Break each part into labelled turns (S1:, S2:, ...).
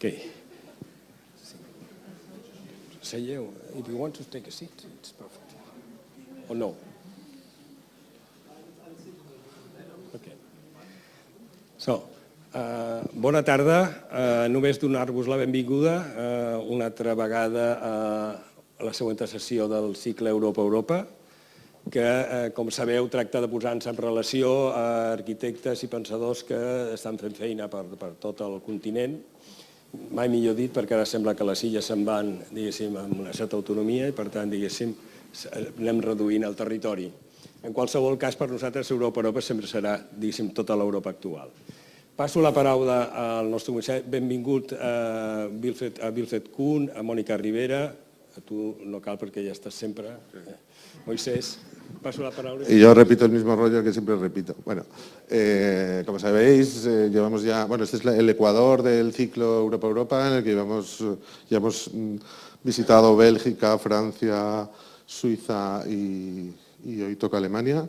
S1: Okay. Seieu. If you want to take a seat, it's perfect. Or no? Okay. So, bona tarda. Només donar-vos la benvinguda una altra vegada a la següent sessió del cicle Europa, que, com sabeu, tracta de posar-nos en relació a arquitectes i pensadors que estan fent feina per tot el continent. Mai millor dit, perquè ara sembla que les illes se'n van, diguéssim, amb una certa autonomia i, per tant, diguéssim, anem reduint el territori. En qualsevol cas, per nosaltres, Europa sempre serà, diguéssim, tota l'Europa actual. Passo la paraula al nostre comissari. Benvingut a Wilfred Kuehn, a Mònica Rivera. A tu no cal perquè ja estàs sempre. Moisés, paso la palabra.
S2: Y yo repito el mismo rollo que siempre repito. Bueno, como sabéis, llevamos ya, bueno, este es el Ecuador del ciclo Europa, en el que ya hemos visitado Bélgica, Francia, Suiza y hoy toca Alemania.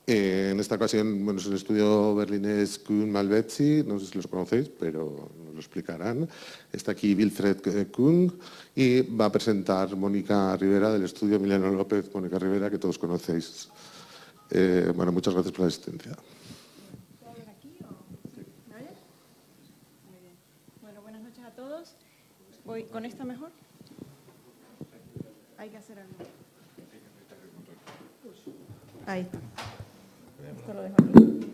S2: En esta ocasión, bueno, es un estudio berlinés Kuehn Malvezzi, no sé si los conocéis, pero nos lo explicarán. Está aquí Wilfred Kuehn y va a presentar Mónica Rivera del estudio Emiliano López, Mónica Rivera, que todos conocéis. Bueno, muchas gracias por la asistencia.
S3: ¿Puedo hablar aquí o me oye? Muy bien. Bueno, buenas noches a todos. ¿Voy con esta mejor? Hay que hacer algo. Ahí está. Esto lo dejo aquí.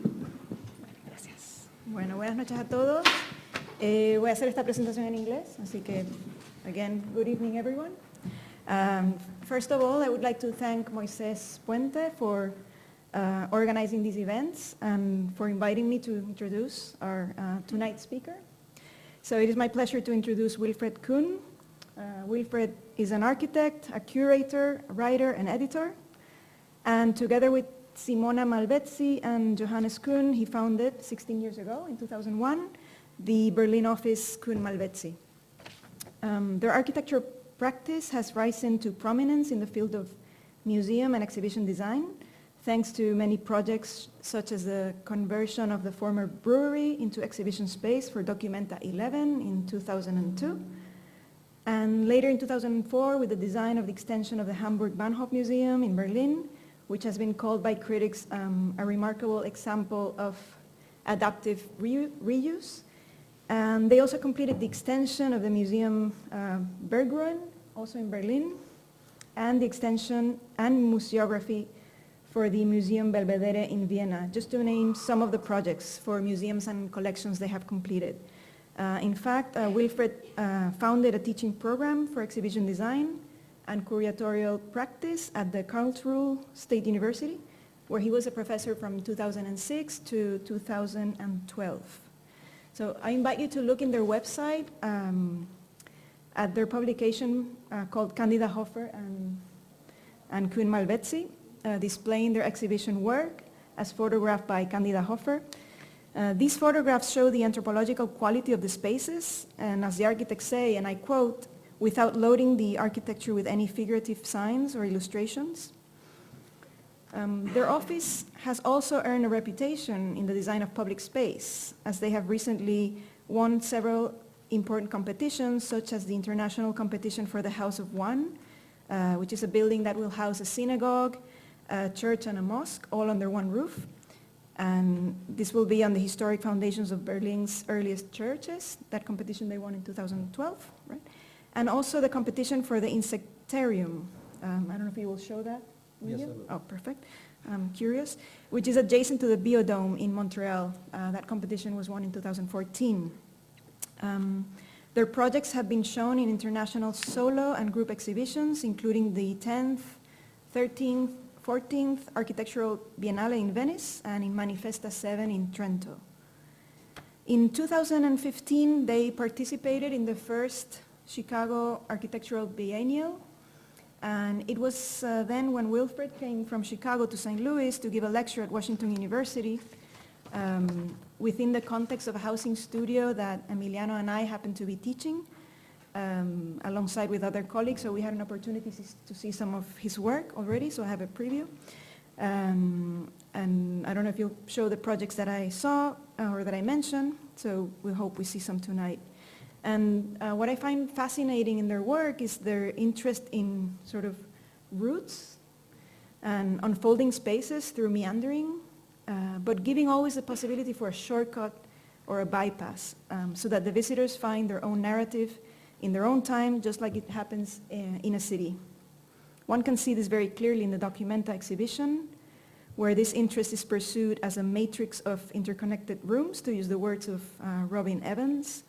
S3: Gracias. Bueno, buenas noches a todos. Voy a hacer esta presentación en inglés, así que, again, good evening, everyone. First of all, I would like to thank Moisés Puente for organizing these events and for inviting me to introduce our tonight's speaker. So it is my pleasure to introduce Wilfred Kuehn. Wilfred is an architect, a curator, a writer, and editor. And together with Simona Malvezzi and Johannes Kuehn, he founded 16 years ago, in 2001, the Berlin office Kuehn Malvezzi. Their architecture practice has risen to prominence in the field of museum and exhibition design, thanks to many projects such as the conversion of the former brewery into exhibition space for Documenta 11 in 2002, and later in 2004 with the design of the extension of the Hamburg Bahnhof Museum in Berlin, which has been called by critics a remarkable example of adaptive reuse. And they also completed the extension of the Museum Berggruen, also in Berlin, and the extension and museography for the Museum Belvedere in Vienna, just to name some of the projects for museums and collections they have completed. In fact, Wilfred founded a teaching program for exhibition design and curatorial practice at the Karlsruhe State University, where he was a professor from 2006 to 2012. So I invite you to look in their website at their publication called Candida Hofer and Kuehn Malvezzi, displaying their exhibition work as photographed by Candida Hofer. These photographs show the anthropological quality of the spaces, and as the architects say, and I quote, without loading the architecture with any figurative signs or illustrations. Their office has also earned a reputation in the design of public space, as they have recently won several important competitions, such as the International Competition for the House of One, which is a building that will house a synagogue, a church, and a mosque, all under one roof. And this will be on the historic foundations of Berlin's earliest churches. That competition they won in 2012, right? And also the competition for the insectarium. I don't know if you will show that.
S1: Yes, I will.
S3: Oh, perfect. I'm curious. Which is adjacent to the Biodome in Montreal. That competition was won in 2014. Their projects have been shown in international solo and group exhibitions, including the 10th, 13th, 14th Architectural Biennale in Venice and in Manifesta 7 in Trento. In 2015, they participated in the first Chicago Architectural Biennial, and it was then when Wilfred came from Chicago to St. Louis to give a lecture at Washington University within the context of a housing studio that Emiliano and I happened to be teaching alongside with other colleagues, so we had an opportunity to see some of his work already, so I have a preview. And I don't know if you'll show the projects that I saw or that I mentioned, so we hope we see some tonight. And what I find fascinating in their work is their interest in sort of roots and unfolding spaces through meandering, but giving always the possibility for a shortcut or a bypass, so that the visitors find their own narrative in their own time, just like it happens in a city. One can see this very clearly in the Documenta exhibition, where this interest is pursued as a matrix of interconnected rooms, to use the words of Robin Evans,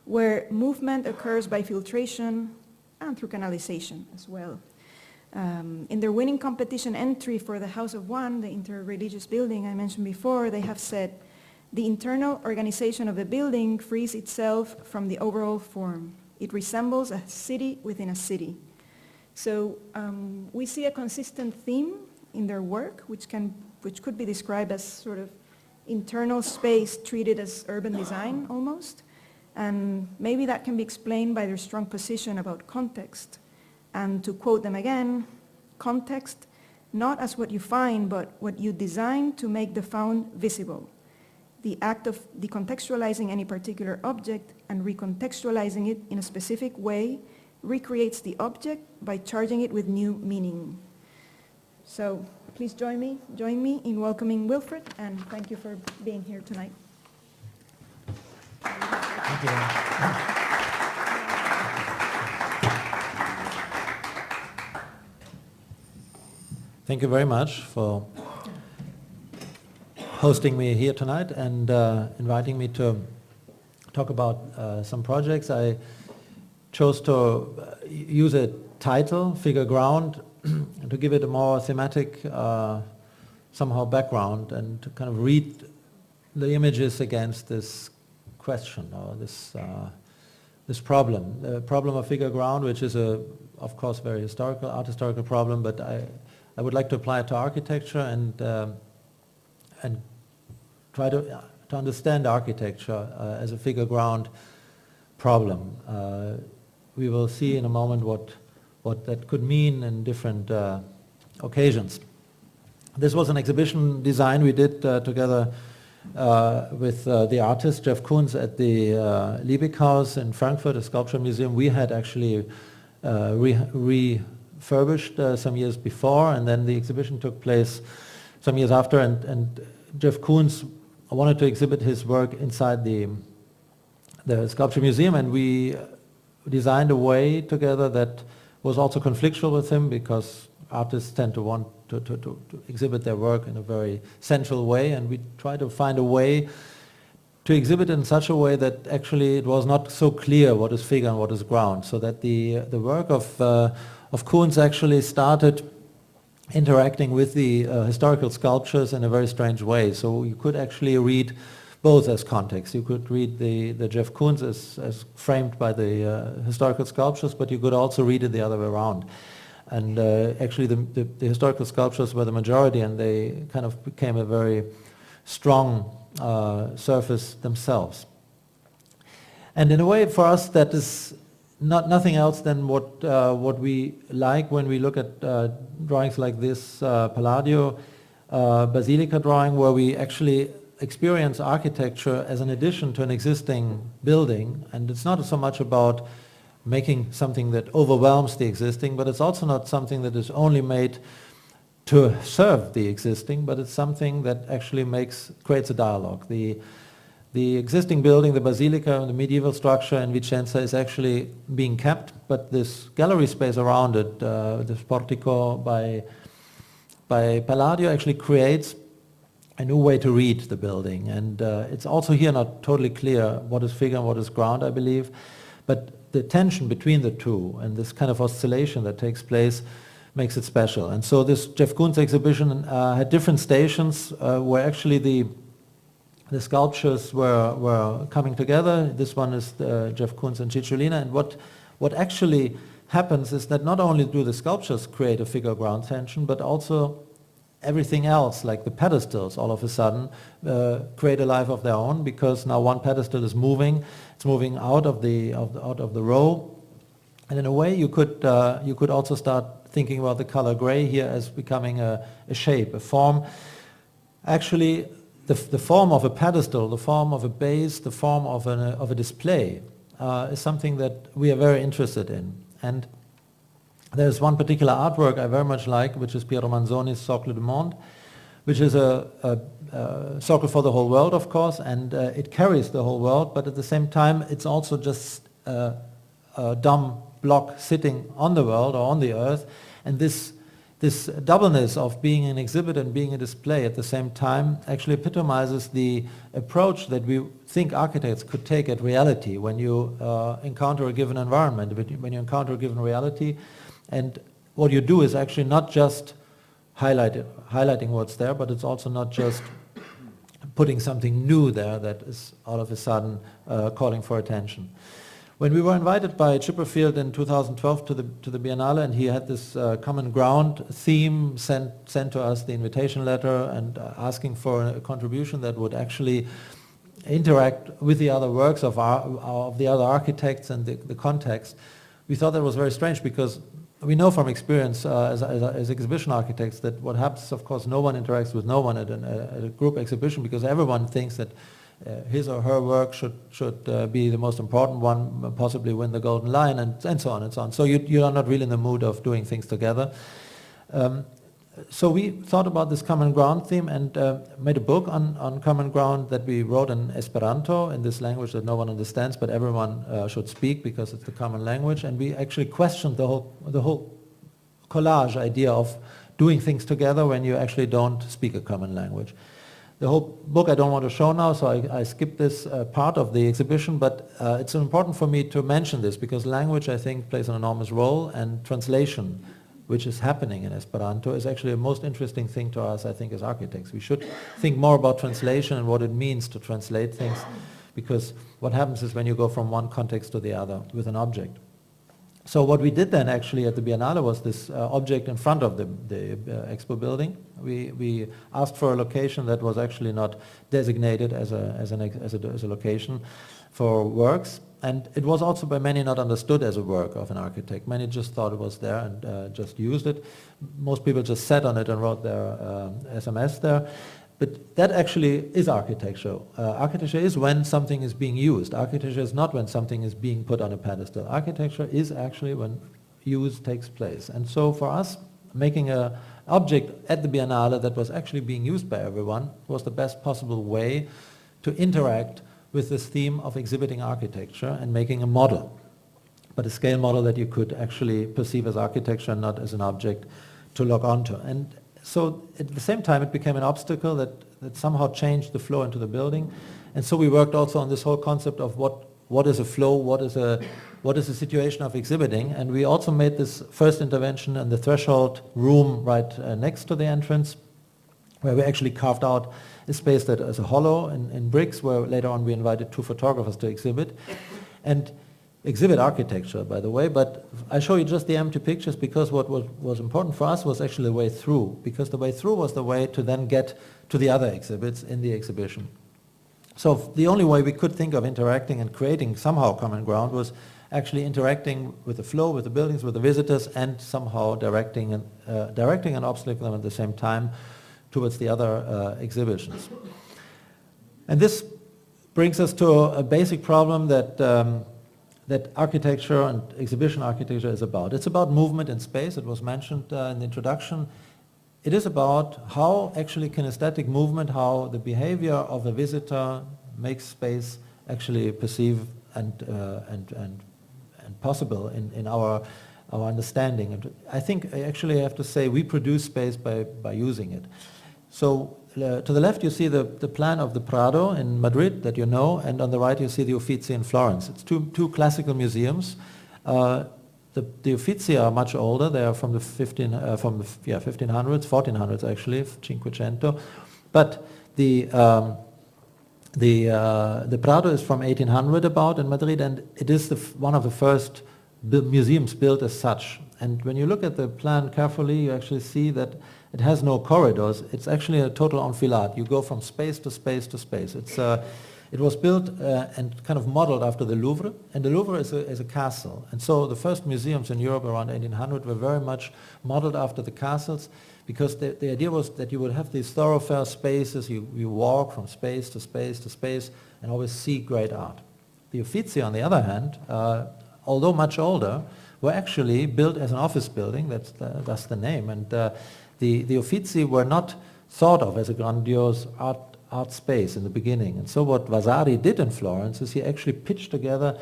S3: where movement occurs by filtration and through canalization as well. In their winning competition entry for the House of One, the interreligious building I mentioned before, they have said, the internal organization of the building frees itself from the overall form. It resembles a city within a city. So we see a consistent theme in their work, which could be described as sort of internal space treated as urban design almost. And maybe that can be explained by their strong position about context. And to quote them again, context, not as what you find, but what you design to make the found visible. The act of decontextualizing any particular object and recontextualizing it in a specific way recreates the object by charging it with new meaning. So please join me in welcoming Wilfred, and thank you for being here tonight.
S4: Thank you. Thank you very much for hosting me here tonight and inviting me to talk about some projects. I chose to use a title, Figure Ground, to give it a more thematic somehow background and to kind of read the images against this question or this problem. The problem of figure ground, which is of course very art historical problem, but I would like to apply it to architecture and try to understand architecture as a figure ground problem. We will see in a moment what that could mean in different occasions. This was an exhibition design we did together with the artist Jeff Kuehn at the Liebig House in Frankfurt, a sculpture museum we had actually refurbished some years before, and then the exhibition took place some years after, and Jeff Kuehn wanted to exhibit his work inside the sculpture museum, and we designed a way together that was also conflictual with him, because artists tend to want to exhibit their work in a very central way, and we tried to find a way to exhibit in such a way that actually it was not so clear what is figure and what is ground, so that the work of Kuehn actually started interacting with the historical sculptures in a very strange way. So you could actually read both as context. You could read the Jeff Kuehn as framed by the historical sculptures, but you could also read it the other way around. And actually the historical sculptures were the majority, and they kind of became a very strong surface themselves. And in a way for us that is nothing else than what we like when we look at drawings like this Palladio Basilica drawing, where we actually experience architecture as an addition to an existing building. And it's not so much about making something that overwhelms the existing, but it's also not something that is only made to serve the existing, but it's something that actually creates a dialogue. The existing building, the Basilica, the medieval structure in Vicenza, is actually being kept, but this gallery space around it, this portico by Palladio, actually creates a new way to read the building. And it's also here not totally clear what is figure and what is ground, I believe, but the tension between the two and this kind of oscillation that takes place makes it special. And so this Jeff Kuehn exhibition had different stations where actually the sculptures were coming together. This one is Jeff Kuehn and Cicciolina, and what actually happens is that not only do the sculptures create a figure ground tension, but also everything else, like the pedestals, all of a sudden create a life of their own, because now one pedestal is moving. It's moving out of the row, and in a way you could also start thinking about the color gray here as becoming a shape, a form. Actually, the form of a pedestal, the form of a base, the form of a display is something that we are very interested in. And there's one particular artwork I very much like, which is Piero Manzoni's Cicle du Monde, which is a circle for the whole world, of course, and it carries the whole world, but at the same time it's also just a dumb block sitting on the world or on the earth, and this doubleness of being an exhibit and being a display at the same time actually epitomizes the approach that we think architects could take at reality when you encounter a given environment, when you encounter a given reality. And what you do is actually not just highlighting what's there, but it's also not just putting something new there that is all of a sudden calling for attention. When we were invited by Chipperfield in 2012 to the Biennale, and he had this common ground theme, sent to us the invitation letter and asking for a contribution that would actually interact with the other works of the other architects and the context, we thought that was very strange, because we know from experience as exhibition architects that what happens, of course, no one interacts with no one at a group exhibition, because everyone thinks that his or her work should be the most important one, possibly win the Golden Lion, and so on and so on. So you are not really in the mood of doing things together. So we thought about this common ground theme and made a book on common ground that we wrote in Esperanto, in this language that no one understands, but everyone should speak because it's the common language. And we actually questioned the whole collage idea of doing things together when you actually don't speak a common language. The whole book I don't want to show now, so I skipped this part of the exhibition, but it's important for me to mention this because language, I think, plays an enormous role, and translation, which is happening in Esperanto, is actually the most interesting thing to us, I think, as architects. We should think more about translation and what it means to translate things, because what happens is when you go from one context to the other with an object. So what we did then actually at the Biennale was this object in front of the expo building. We asked for a location that was actually not designated as a location for works, and it was also by many not understood as a work of an architect. Many just thought it was there and just used it. Most people just sat on it and wrote their SMS there. But that actually is architecture. Architecture is when something is being used. Architecture is not when something is being put on a pedestal. Architecture is actually when use takes place. And so for us, making an object at the Biennale that was actually being used by everyone was the best possible way to interact with this theme of exhibiting architecture and making a model, but a scale model that you could actually perceive as architecture and not as an object to log onto. And so at the same time it became an obstacle that somehow changed the flow into the building. And so we worked also on this whole concept of what is a flow, what is a situation of exhibiting. And we also made this first intervention in the threshold room right next to the entrance, where we actually carved out a space that is a hollow in bricks, where later on we invited 2 photographers to exhibit architecture, by the way, but I show you just the empty pictures because what was important for us was actually the way through, because the way through was the way to then get to the other exhibits in the exhibition. So the only way we could think of interacting and creating somehow common ground was actually interacting with the flow, with the buildings, with the visitors, and somehow directing and obstacle them at the same time towards the other exhibitions. And this brings us to a basic problem that architecture and exhibition architecture is about. It's about movement in space. It was mentioned in the introduction. It is about how actually kinesthetic movement, how the behavior of a visitor makes space actually perceive and possible in our understanding. And I think I actually have to say we produce space by using it. So to the left you see the plan of the Prado in Madrid that you know, and on the right you see the Uffizi in Florence. It's two classical museums. The Uffizi are much older. They are from the 1500s, 1400s actually, Cinquecento. But the Prado is from 1800 about in Madrid, and it is one of the first museums built as such. And when you look at the plan carefully, you actually see that it has no corridors. It's actually a total enfilade. You go from space to space to space. It was built and kind of modeled after the Louvre, and the Louvre is a castle. And so the first museums in Europe around 1800 were very much modeled after the castles, because the idea was that you would have these thoroughfare spaces. You walk from space to space to space and always see great art. The Uffizi, on the other hand, although much older, were actually built as an office building, that's the name, and the Uffizi were not thought of as a grandiose art space in the beginning. And so what Vasari did in Florence is he actually patched together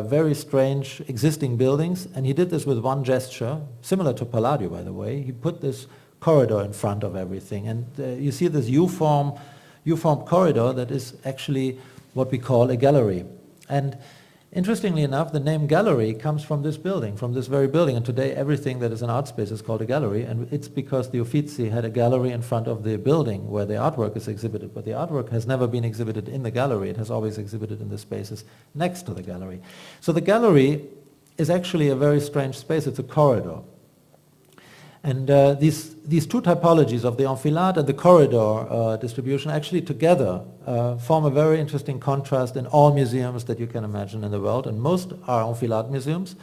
S4: very strange existing buildings, and he did this with one gesture, similar to Palladio, by the way. He put this corridor in front of everything, and you see this U-form corridor that is actually what we call a gallery. And interestingly enough, the name gallery comes from this building, from this very building, and today everything that is an art space is called a gallery, and it's because the Uffizi had a gallery in front of the building where the artwork is exhibited, but the artwork has never been exhibited in the gallery, it has always exhibited in the spaces next to the gallery. So the gallery is actually a very strange space, it's a corridor. And these two typologies of the enfilade and the corridor distribution actually together form a very interesting contrast in all museums that you can imagine in the world, and most are enfilade museums.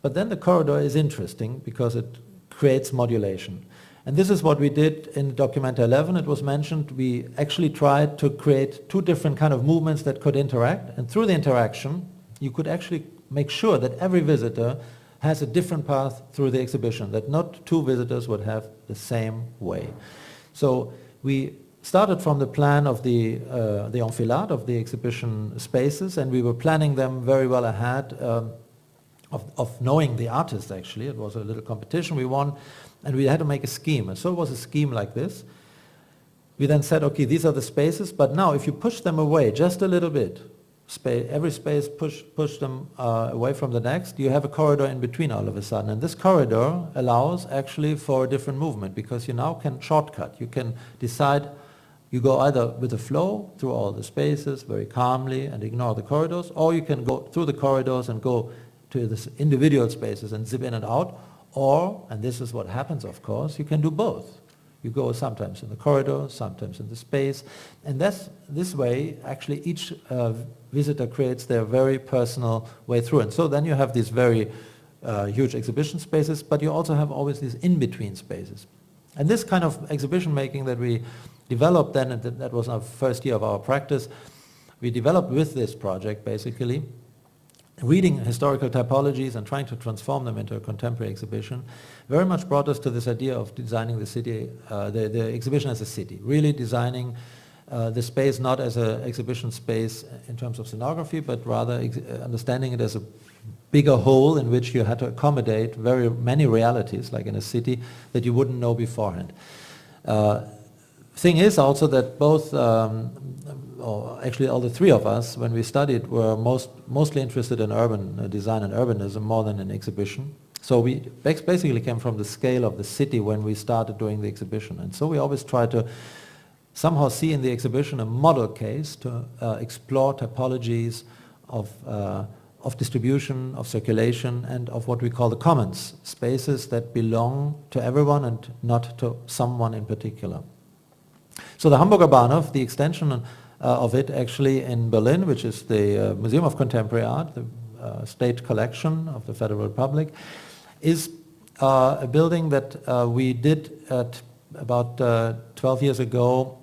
S4: But then the corridor is interesting because it creates modulation. And this is what we did in Documenta 11. It was mentioned we actually tried to create two different kind of movements that could interact, and through the interaction you could actually make sure that every visitor has a different path through the exhibition, that not two visitors would have the same way. So we started from the plan of the enfilade, of the exhibition spaces, and we were planning them very well ahead of knowing the artists actually. It was a little competition we won, and we had to make a scheme. And so it was a scheme like this. We then said, okay, these are the spaces, but now if you push them away just a little bit, every space push them away from the next, you have a corridor in between all of a sudden. And this corridor allows actually for a different movement, because you now can shortcut. You can decide, you go either with a flow through all the spaces very calmly and ignore the corridors, or you can go through the corridors and go to the individual spaces and zip in and out, or, and this is what happens of course, you can do both. You go sometimes in the corridor, sometimes in the space, and this way actually each visitor creates their very personal way through. And so then you have these very huge exhibition spaces, but you also have always these in-between spaces. And this kind of exhibition making that we developed then, and that was our first year of our practice, we developed with this project basically, reading historical typologies and trying to transform them into a contemporary exhibition, very much brought us to this idea of designing the city, the exhibition as a city, really designing the space not as an exhibition space in terms of scenography, but rather understanding it as a bigger whole in which you had to accommodate very many realities, like in a city, that you wouldn't know beforehand. Thing is also that both, or actually all the three of us, when we studied, were mostly interested in urban design and urbanism more than in exhibition. So we basically came from the scale of the city when we started doing the exhibition. And so we always try to somehow see in the exhibition a model case to explore typologies of distribution, of circulation, and of what we call the commons, spaces that belong to everyone and not to someone in particular. So the Hamburger Bahnhof, the extension of it actually in Berlin, which is the Museum of Contemporary Art, the state collection of the Federal Republic, is a building that we did at about 12 years ago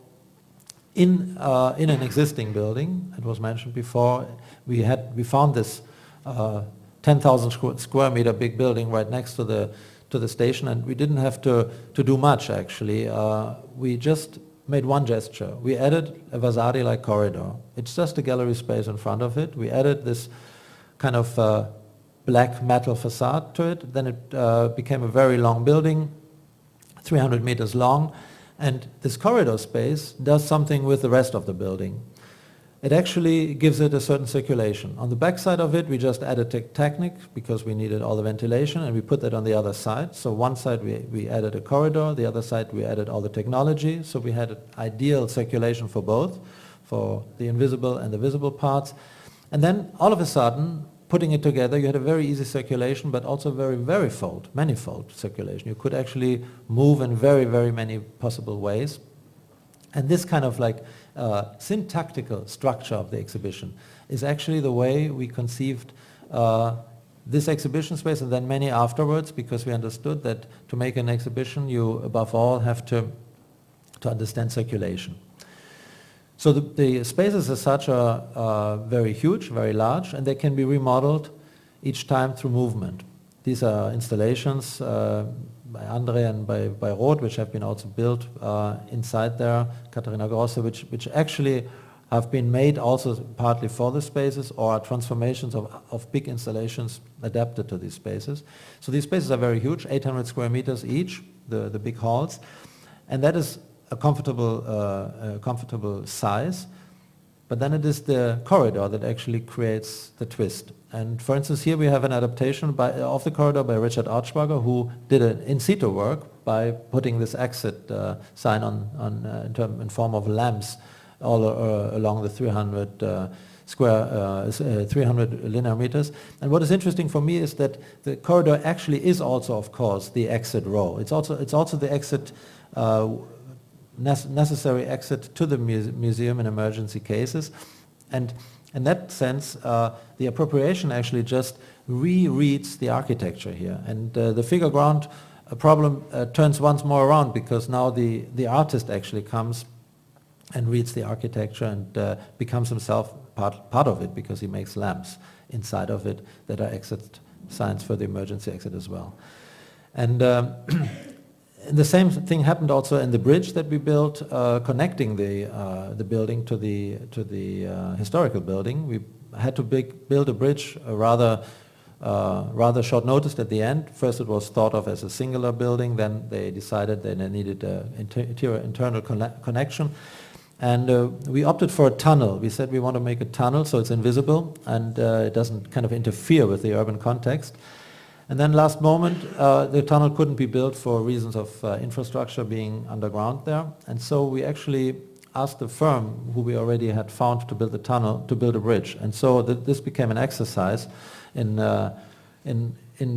S4: in an existing building. It was mentioned before. We found this 10,000 square meter big building right next to the station, and we didn't have to do much actually. We just made one gesture. We added a Vasari-like corridor. It's just a gallery space in front of it. We added this kind of black metal facade to it. Then it became a very long building, 300 meters long. And this corridor space does something with the rest of the building. It actually gives it a certain circulation. On the back side of it, we just added Technic because we needed all the ventilation, and we put that on the other side. So one side we added a corridor, the other side we added all the technology. So we had an ideal circulation for both, for the invisible and the visible parts. And then all of a sudden, putting it together, you had a very easy circulation, but also very manifold circulation. You could actually move in very, very many possible ways. And this kind of like syntactical structure of the exhibition is actually the way we conceived this exhibition space, and then many afterwards, because we understood that to make an exhibition you above all have to understand circulation. So the spaces as such are very huge, very large, and they can be remodeled each time through movement. These are installations by Andre and by Roth, which have been also built inside there, Katharina Grosse, which actually have been made also partly for the spaces or are transformations of big installations adapted to these spaces. So these spaces are very huge, 800 square meters each, the big halls, and that is a comfortable size. But then it is the corridor that actually creates the twist. And for instance, here we have an adaptation of the corridor by Richard Archbarger, who did an in situ work by putting this exit sign in form of lamps all along the 300 linear meters. And what is interesting for me is that the corridor actually is also, of course, the exit row. It's also the exit necessary exit to the museum in emergency cases. And in that sense, the appropriation actually just rereads the architecture here. And the figure ground problem turns once more around, because now the artist actually comes and reads the architecture and becomes himself part of it, because he makes lamps inside of it that are exit signs for the emergency exit as well. And the same thing happened also in the bridge that we built, connecting the building to the historical building. We had to build a bridge rather short notice at the end. First it was thought of as a singular building, then they decided that they needed an internal connection. And we opted for a tunnel. We said we want to make a tunnel so it's invisible and it doesn't kind of interfere with the urban context. And then last moment, the tunnel couldn't be built for reasons of infrastructure being underground there. And so we actually asked the firm who we already had found to build the tunnel to build a bridge. And so this became an exercise in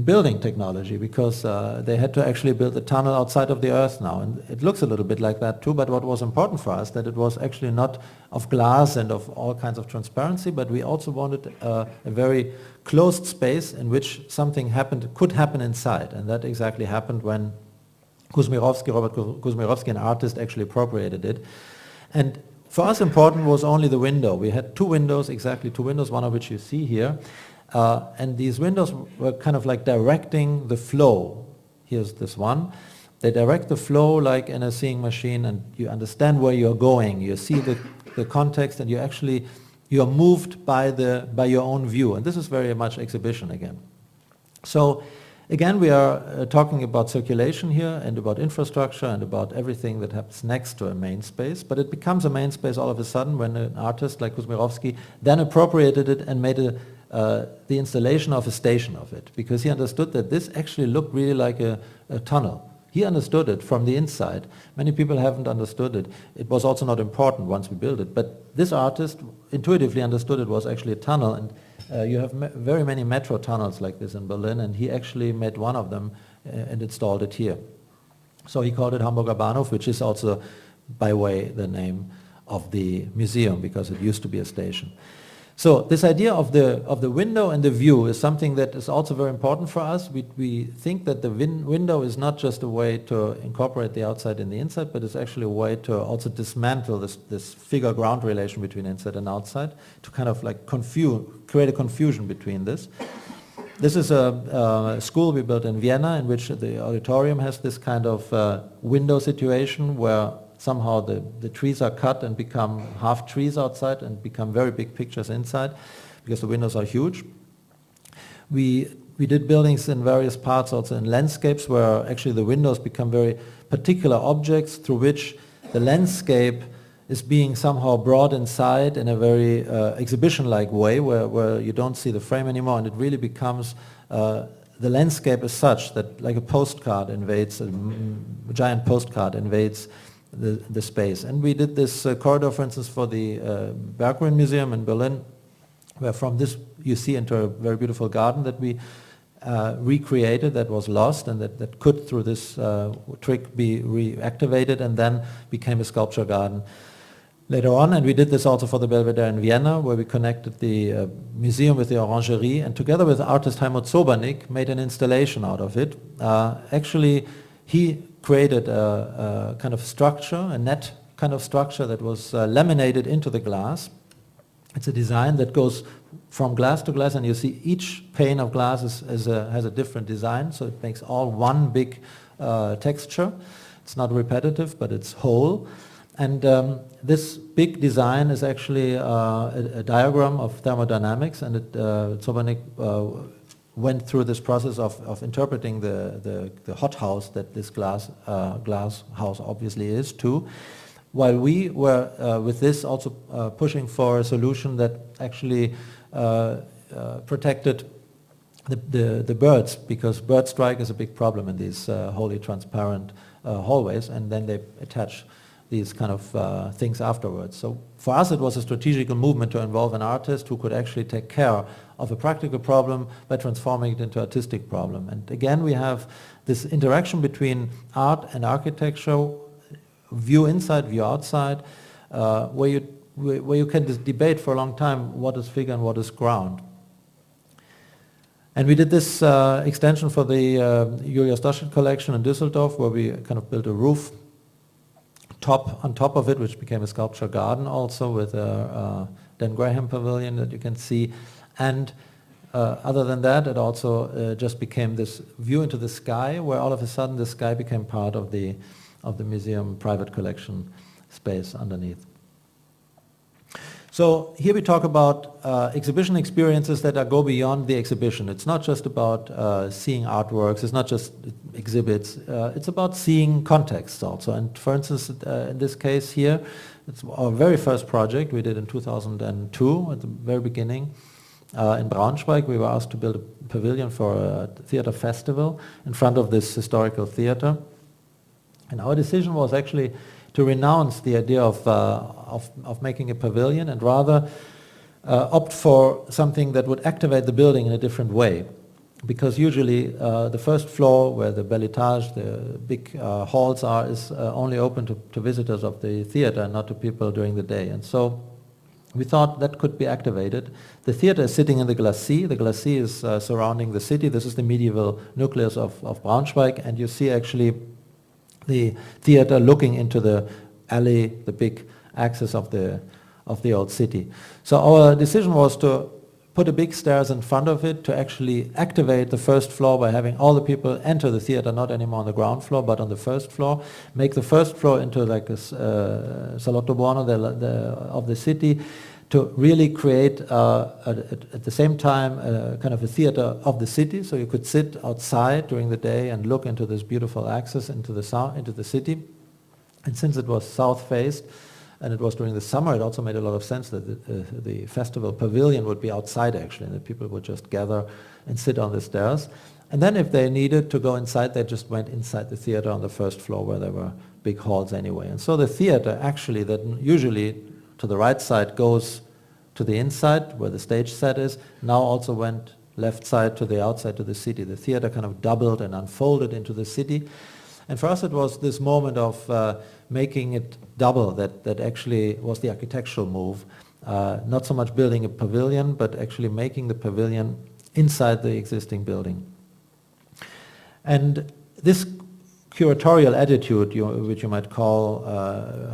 S4: building technology, because they had to actually build a tunnel outside of the earth now. And it looks a little bit like that too, but what was important for us, that it was actually not of glass and of all kinds of transparency, but we also wanted a very closed space in which something could happen inside. And that exactly happened when Robert Kuzmirovsky, an artist, actually appropriated it. And for us important was only the window. We had exactly two windows, one of which you see here. And these windows were kind of like directing the flow. Here's this one. They direct the flow like in a seeing machine, and you understand where you're going. You see the context, and you are moved by your own view. And this is very much exhibition again. So again, we are talking about circulation here and about infrastructure and about everything that happens next to a main space. But it becomes a main space all of a sudden when an artist like Kuzmirovsky then appropriated it and made the installation of a station of it, because he understood that this actually looked really like a tunnel. He understood it from the inside. Many people haven't understood it. It was also not important once we built it. But this artist intuitively understood it was actually a tunnel. And you have very many metro tunnels like this in Berlin, and he actually made one of them and installed it here. So he called it Hamburger Bahnhof, which is also, by way, the name of the museum, because it used to be a station. So this idea of the window and the view is something that is also very important for us. We think that the window is not just a way to incorporate the outside in the inside, but it's actually a way to also dismantle this figure-ground relation between inside and outside, to kind of like create a confusion between this. This is a school we built in Vienna, in which the auditorium has this kind of window situation where somehow the trees are cut and become half trees outside and become very big pictures inside, because the windows are huge. We did buildings in various parts, also in landscapes, where actually the windows become very particular objects through which the landscape is being somehow brought inside in a very exhibition-like way, where you don't see the frame anymore, and it really becomes the landscape as such, that like a postcard invades, a giant postcard invades the space. And we did this corridor, for instance, for the Berggruen Museum in Berlin, where from this you see into a very beautiful garden that we recreated, that was lost, and that could, through this trick, be reactivated and then became a sculpture garden later on. And we did this also for the Belvedere in Vienna, where we connected the museum with the orangerie, and together with artist Helmut Zobernick made an installation out of it. Actually, he created a kind of structure, a net kind of structure that was laminated into the glass. It's a design that goes from glass to glass, and you see each pane of glass has a different design, so it makes all one big texture. It's not repetitive, but it's whole. And this big design is actually a diagram of thermodynamics, and Zobanek went through this process of interpreting the hothouse that this glass house obviously is too, while we were with this also pushing for a solution that actually protected the birds, because bird strike is a big problem in these wholly transparent hallways, and then they attach these kind of things afterwards. So for us it was a strategical movement to involve an artist who could actually take care of a practical problem by transforming it into an artistic problem. And again we have this interaction between art and architecture, view inside, view outside, where you can debate for a long time what is figure and what is ground. And we did this extension for the Julius Doschel collection in Düsseldorf, where we kind of built a roof on top of it, which became a sculpture garden also with a Dan Graham pavilion that you can see. And other than that, it also just became this view into the sky, where all of a sudden the sky became part of the museum private collection space underneath. So here we talk about exhibition experiences that go beyond the exhibition. It's not just about seeing artworks, it's not just exhibits, it's about seeing contexts also. And for instance, in this case here, it's our very first project we did in 2002 at the very beginning. In Braunschweig, we were asked to build a pavilion for a theater festival in front of this historical theater. And our decision was actually to renounce the idea of making a pavilion and rather opt for something that would activate the building in a different way. Because usually the first floor, where the bel étage, the big halls are, is only open to visitors of the theater and not to people during the day. And so we thought that could be activated. The theater is sitting in the Glacis. The Glacis is surrounding the city. This is the medieval nucleus of Braunschweig, and you see actually the theater looking into the alley, the big axis of the old city. So our decision was to put a big stairs in front of it to actually activate the first floor by having all the people enter the theater, not anymore on the ground floor, but on the first floor. Make the first floor into like a Salotto Buono of the city, to really create at the same time kind of a theater of the city, so you could sit outside during the day and look into this beautiful axis into the city. And since it was south-faced and it was during the summer, it also made a lot of sense that the festival pavilion would be outside actually, and that people would just gather and sit on the stairs. And then if they needed to go inside, they just went inside the theater on the first floor where there were big halls anyway. And so the theater actually, that usually to the right side goes to the inside where the stage set is, now also went left side to the outside to the city. The theater kind of doubled and unfolded into the city. And for us it was this moment of making it double that actually was the architectural move. Not so much building a pavilion, but actually making the pavilion inside the existing building. And this curatorial attitude, which you might call,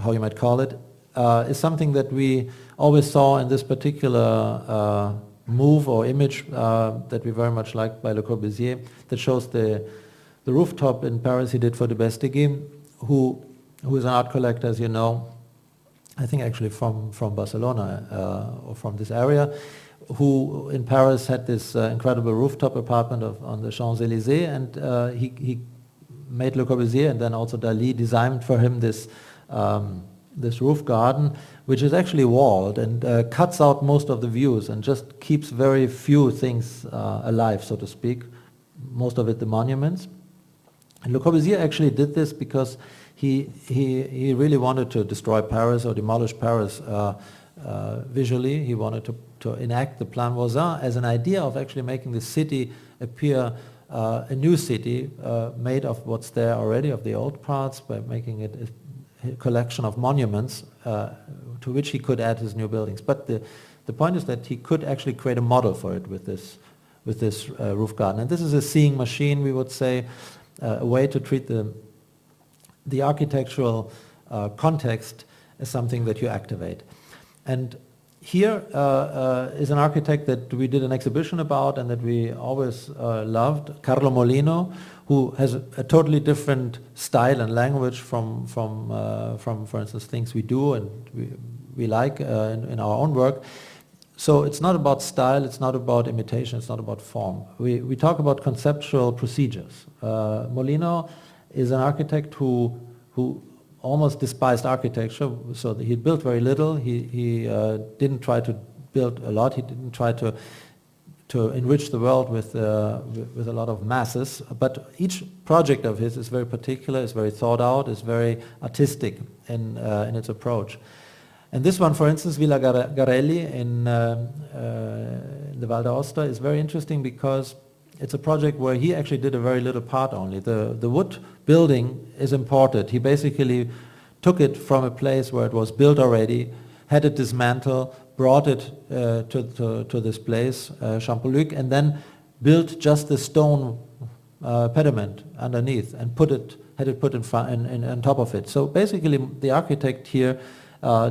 S4: how you might call it, is something that we always saw in this particular move or image that we very much liked by Le Corbusier, that shows the rooftop in Paris he did for de Bestegui, who is an art collector, as you know, I think actually from Barcelona or from this area, who in Paris had this incredible rooftop apartment on the Champs-Élysées, and he made Le Corbusier, and then also Dali designed for him this roof garden, which is actually walled and cuts out most of the views and just keeps very few things alive, so to speak, most of it the monuments. And Le Corbusier actually did this because he really wanted to destroy Paris or demolish Paris visually. He wanted to enact the Plan Voisin as an idea of actually making the city appear a new city made of what's there already, of the old parts, by making it a collection of monuments to which he could add his new buildings. But the point is that he could actually create a model for it with this roof garden. And this is a seeing machine, we would say, a way to treat the architectural context as something that you activate. And here is an architect that we did an exhibition about and that we always loved, Carlo Molino, who has a totally different style and language from for instance, things we do and we like in our own work. So it's not about style, it's not about imitation, it's not about form. We talk about conceptual procedures. Molino is an architect who almost despised architecture, so he built very little. He didn't try to build a lot. He didn't try to enrich the world with a lot of masses. But each project of his is very particular, is very thought out, is very artistic in its approach. And this one, for instance, Villa Garelli in the Val d'Aosta, is very interesting because it's a project where he actually did a very little part only. The wood building is imported. He basically took it from a place where it was built already, had it dismantled, brought it to this place, Champoluc, and then built just the stone pediment underneath and had it put on top of it. So basically the architect here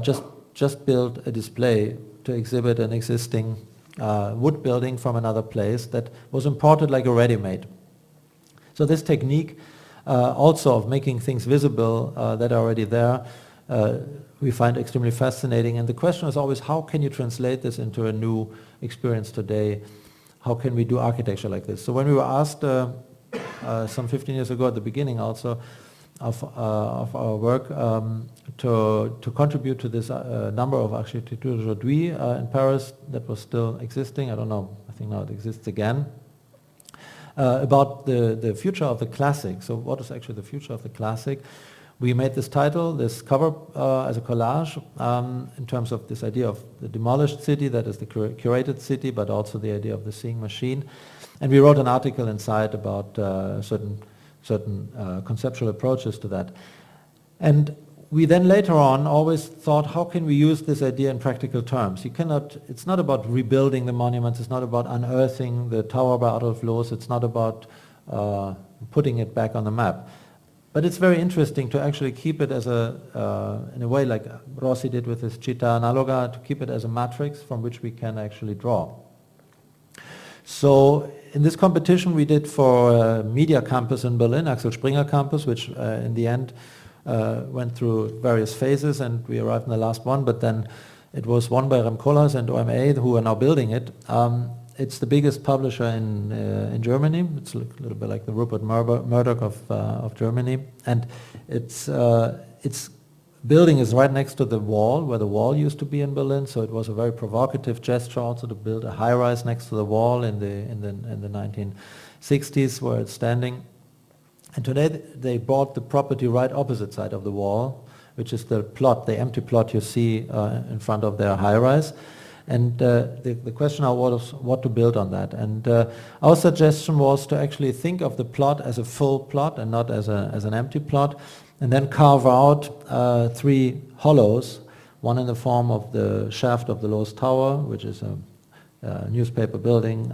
S4: just built a display to exhibit an existing wood building from another place that was imported like a ready-made. So this technique also of making things visible that are already there, we find extremely fascinating. And the question is always, how can you translate this into a new experience today? How can we do architecture like this? So when we were asked some 15 years ago at the beginning also of our work to contribute to this number of Architecture Aujourd'hui in Paris that was still existing, I don't know, I think now it exists again, about the future of the classic. So what is actually the future of the classic? We made this title, this cover as a collage in terms of this idea of the demolished city, that is the curated city, but also the idea of the seeing machine. And we wrote an article inside about certain conceptual approaches to that. And we then later on always thought, how can we use this idea in practical terms? It's not about rebuilding the monuments, it's not about unearthing the tower by Adolf Loos, it's not about putting it back on the map. But it's very interesting to actually keep it as in a way like Rossi did with his Città Analoga, to keep it as a matrix from which we can actually draw. So in this competition we did for Media Campus in Berlin, Axel Springer Campus, which in the end went through various phases and we arrived in the last one, but then it was won by Rem Koolhaas and OMA, who are now building it. It's the biggest publisher in Germany. It's a little bit like the Rupert Murdoch of Germany, and its building is right next to the wall where the wall used to be in Berlin. So it was a very provocative gesture also to build a high-rise next to the wall in the 1960s where it's standing. And today they bought the property right opposite side of the wall, which is the plot, the empty plot you see in front of their high-rise. And the question now was what to build on that. And our suggestion was to actually think of the plot as a full plot and not as an empty plot, and then carve out 3 hollows, one in the form of the shaft of the Loos Tower, which is a newspaper building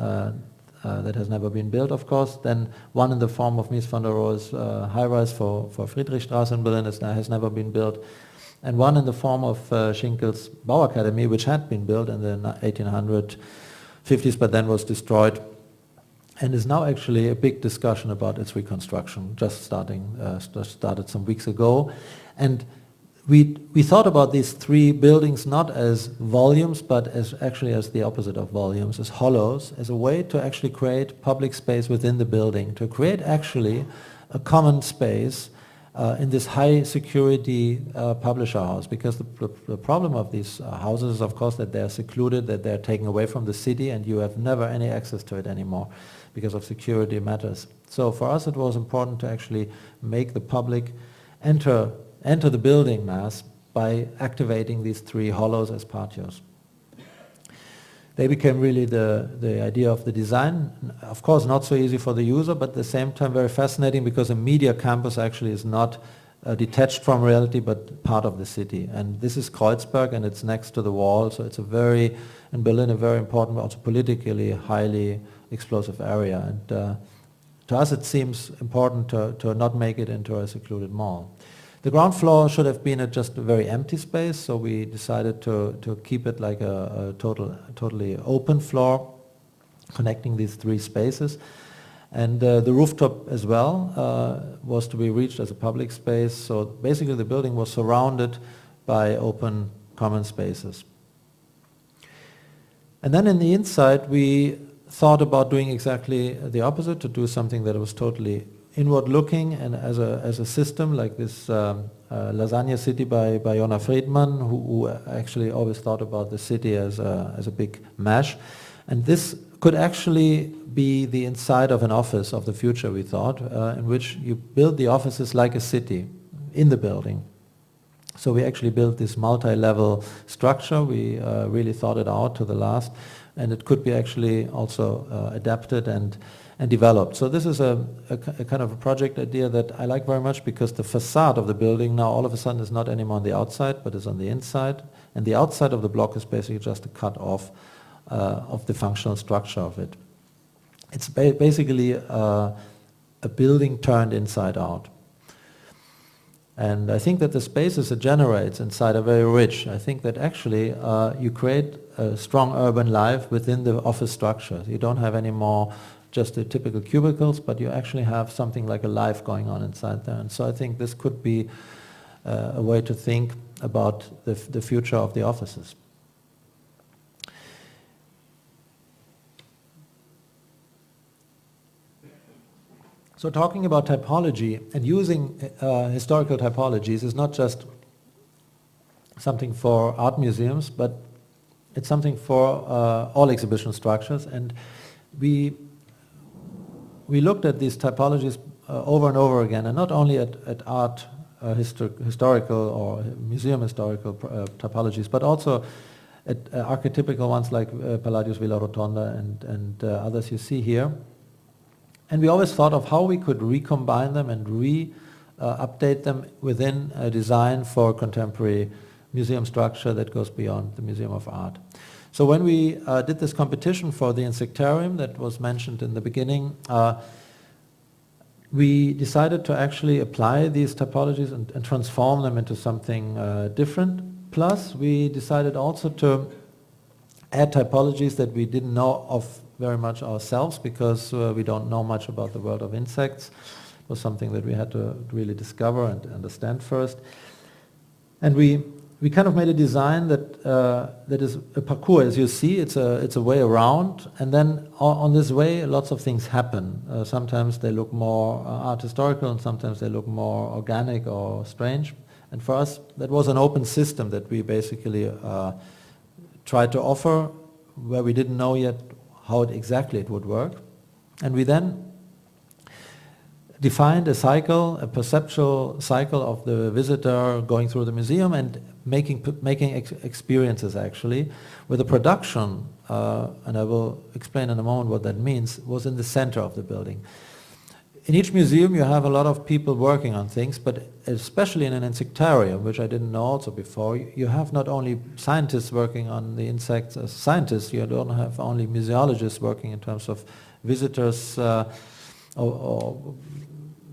S4: that has never been built, of course, then one in the form of Mies van der Rohe's high-rise for Friedrichstraße in Berlin that has never been built, and one in the form of Schinkel's Bauakademie, which had been built in the 1850s but then was destroyed, and is now actually a big discussion about its reconstruction, just started some weeks ago. And we thought about these 3 buildings not as volumes, but as the opposite of volumes, as hollows, as a way to actually create public space within the building, to create actually a common space in this high security publisher house, because the problem of these houses is of course that they're secluded, that they're taken away from the city and you have never any access to it anymore because of security matters. So for us it was important to actually make the public enter the building mass by activating these 3 hollows as patios. They became really the idea of the design. Of course, not so easy for the user, but at the same time very fascinating because a media campus actually is not detached from reality, but part of the city. And this is Kreuzberg, and it's next to the wall, so it's in Berlin, a very important, also politically highly explosive area. And to us, it seems important to not make it into a secluded mall. The ground floor should have been just a very empty space, so we decided to keep it like a totally open floor, connecting these three spaces. And the rooftop as well was to be reached as a public space, so basically the building was surrounded by open common spaces. And then in the inside we thought about doing exactly the opposite, to do something that was totally inward looking and as a system, like this Lasagna City by Jonna Friedman, who actually always thought about the city as a big mesh. And this could actually be the inside of an office of the future, we thought, in which you build the offices like a city in the building. So we actually built this multi-level structure. We really thought it out to the last, and it could be actually also adapted and developed. So this is a kind of a project idea that I like very much, because the facade of the building now all of a sudden is not anymore on the outside, but is on the inside. And the outside of the block is basically just a cut off of the functional structure of it. It's basically a building turned inside out. And I think that the spaces it generates inside are very rich. I think that actually you create a strong urban life within the office structure. You don't have any more just the typical cubicles, but you actually have something like a life going on inside there. And so I think this could be a way to think about the future of the offices. So talking about typology and using historical typologies is not just something for art museums, but it's something for all exhibition structures. And we looked at these typologies over and over again, and not only at art historical or museum historical typologies, but also at archetypical ones like Palladius Villa Rotonda and others you see here. And we always thought of how we could recombine them and update them within a design for contemporary museum structure that goes beyond the Museum of Art. So when we did this competition for the insectarium that was mentioned in the beginning, we decided to actually apply these typologies and transform them into something different. Plus, we decided also to add typologies that we didn't know of very much ourselves, because we don't know much about the world of insects. It was something that we had to really discover and understand first. And we kind of made a design that is a parcours, as you see. It's a way around, and then on this way lots of things happen. Sometimes they look more art historical, and sometimes they look more organic or strange. And for us, that was an open system that we basically tried to offer, where we didn't know yet how exactly it would work. And we then defined a cycle, a perceptual cycle of the visitor going through the museum and making experiences actually, with the production, and I will explain in a moment what that means, was in the center of the building. In each museum you have a lot of people working on things, but especially in an insectarium, which I didn't know also before, you have not only scientists working on the insects as scientists, you don't have only museologists working in terms of visitors or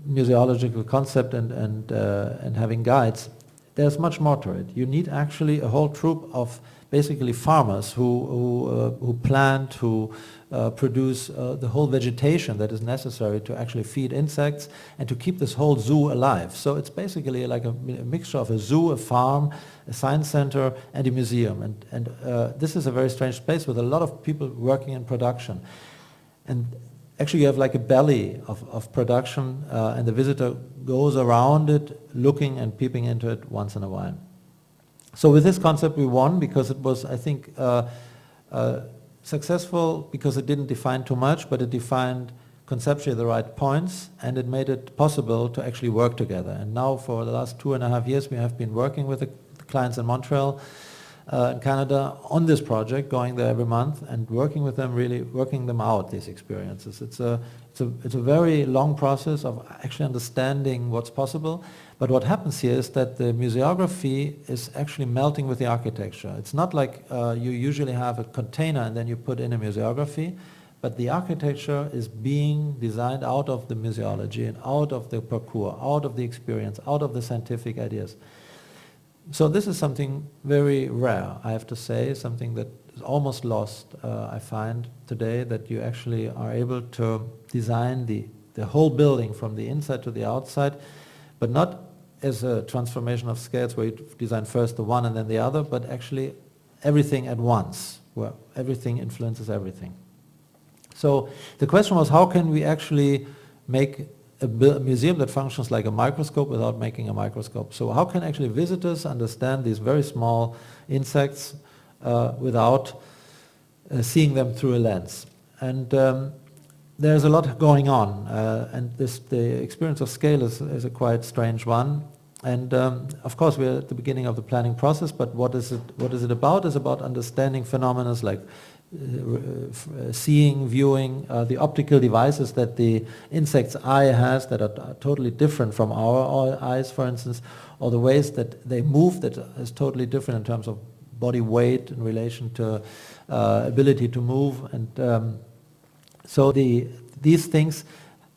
S4: museological concept and having guides. There's much more to it. You need actually a whole troop of basically farmers who plant, who produce the whole vegetation that is necessary to actually feed insects and to keep this whole zoo alive. So it's basically like a mixture of a zoo, a farm, a science center, and a museum. And this is a very strange space with a lot of people working in production. And actually you have like a belly of production, and the visitor goes around it, looking and peeping into it once in a while. So with this concept we won, because it was, I think, successful because it didn't define too much, but it defined conceptually the right points, and it made it possible to actually work together. And now for the last 2.5 years we have been working with the clients in Montreal, in Canada, on this project, going there every month and working with them, really working them out, these experiences. It's a very long process of actually understanding what's possible. But what happens here is that the museography is actually melting with the architecture. It's not like you usually have a container and then you put in a museography, but the architecture is being designed out of the museology and out of the parcours, out of the experience, out of the scientific ideas. So this is something very rare, I have to say, something that is almost lost, I find today, that you actually are able to design the whole building from the inside to the outside, but not as a transformation of scales where you design first the one and then the other, but actually everything at once, where everything influences everything. So the question was, how can we actually make a museum that functions like a microscope without making a microscope? So how can actually visitors understand these very small insects without seeing them through a lens? And there's a lot going on, and the experience of scale is a quite strange one. And of course we're at the beginning of the planning process, but what is it about? It's about understanding phenomena like seeing, viewing, the optical devices that the insect's eye has that are totally different from our eyes, for instance, or the ways that they move that is totally different in terms of body weight in relation to ability to move. And so these things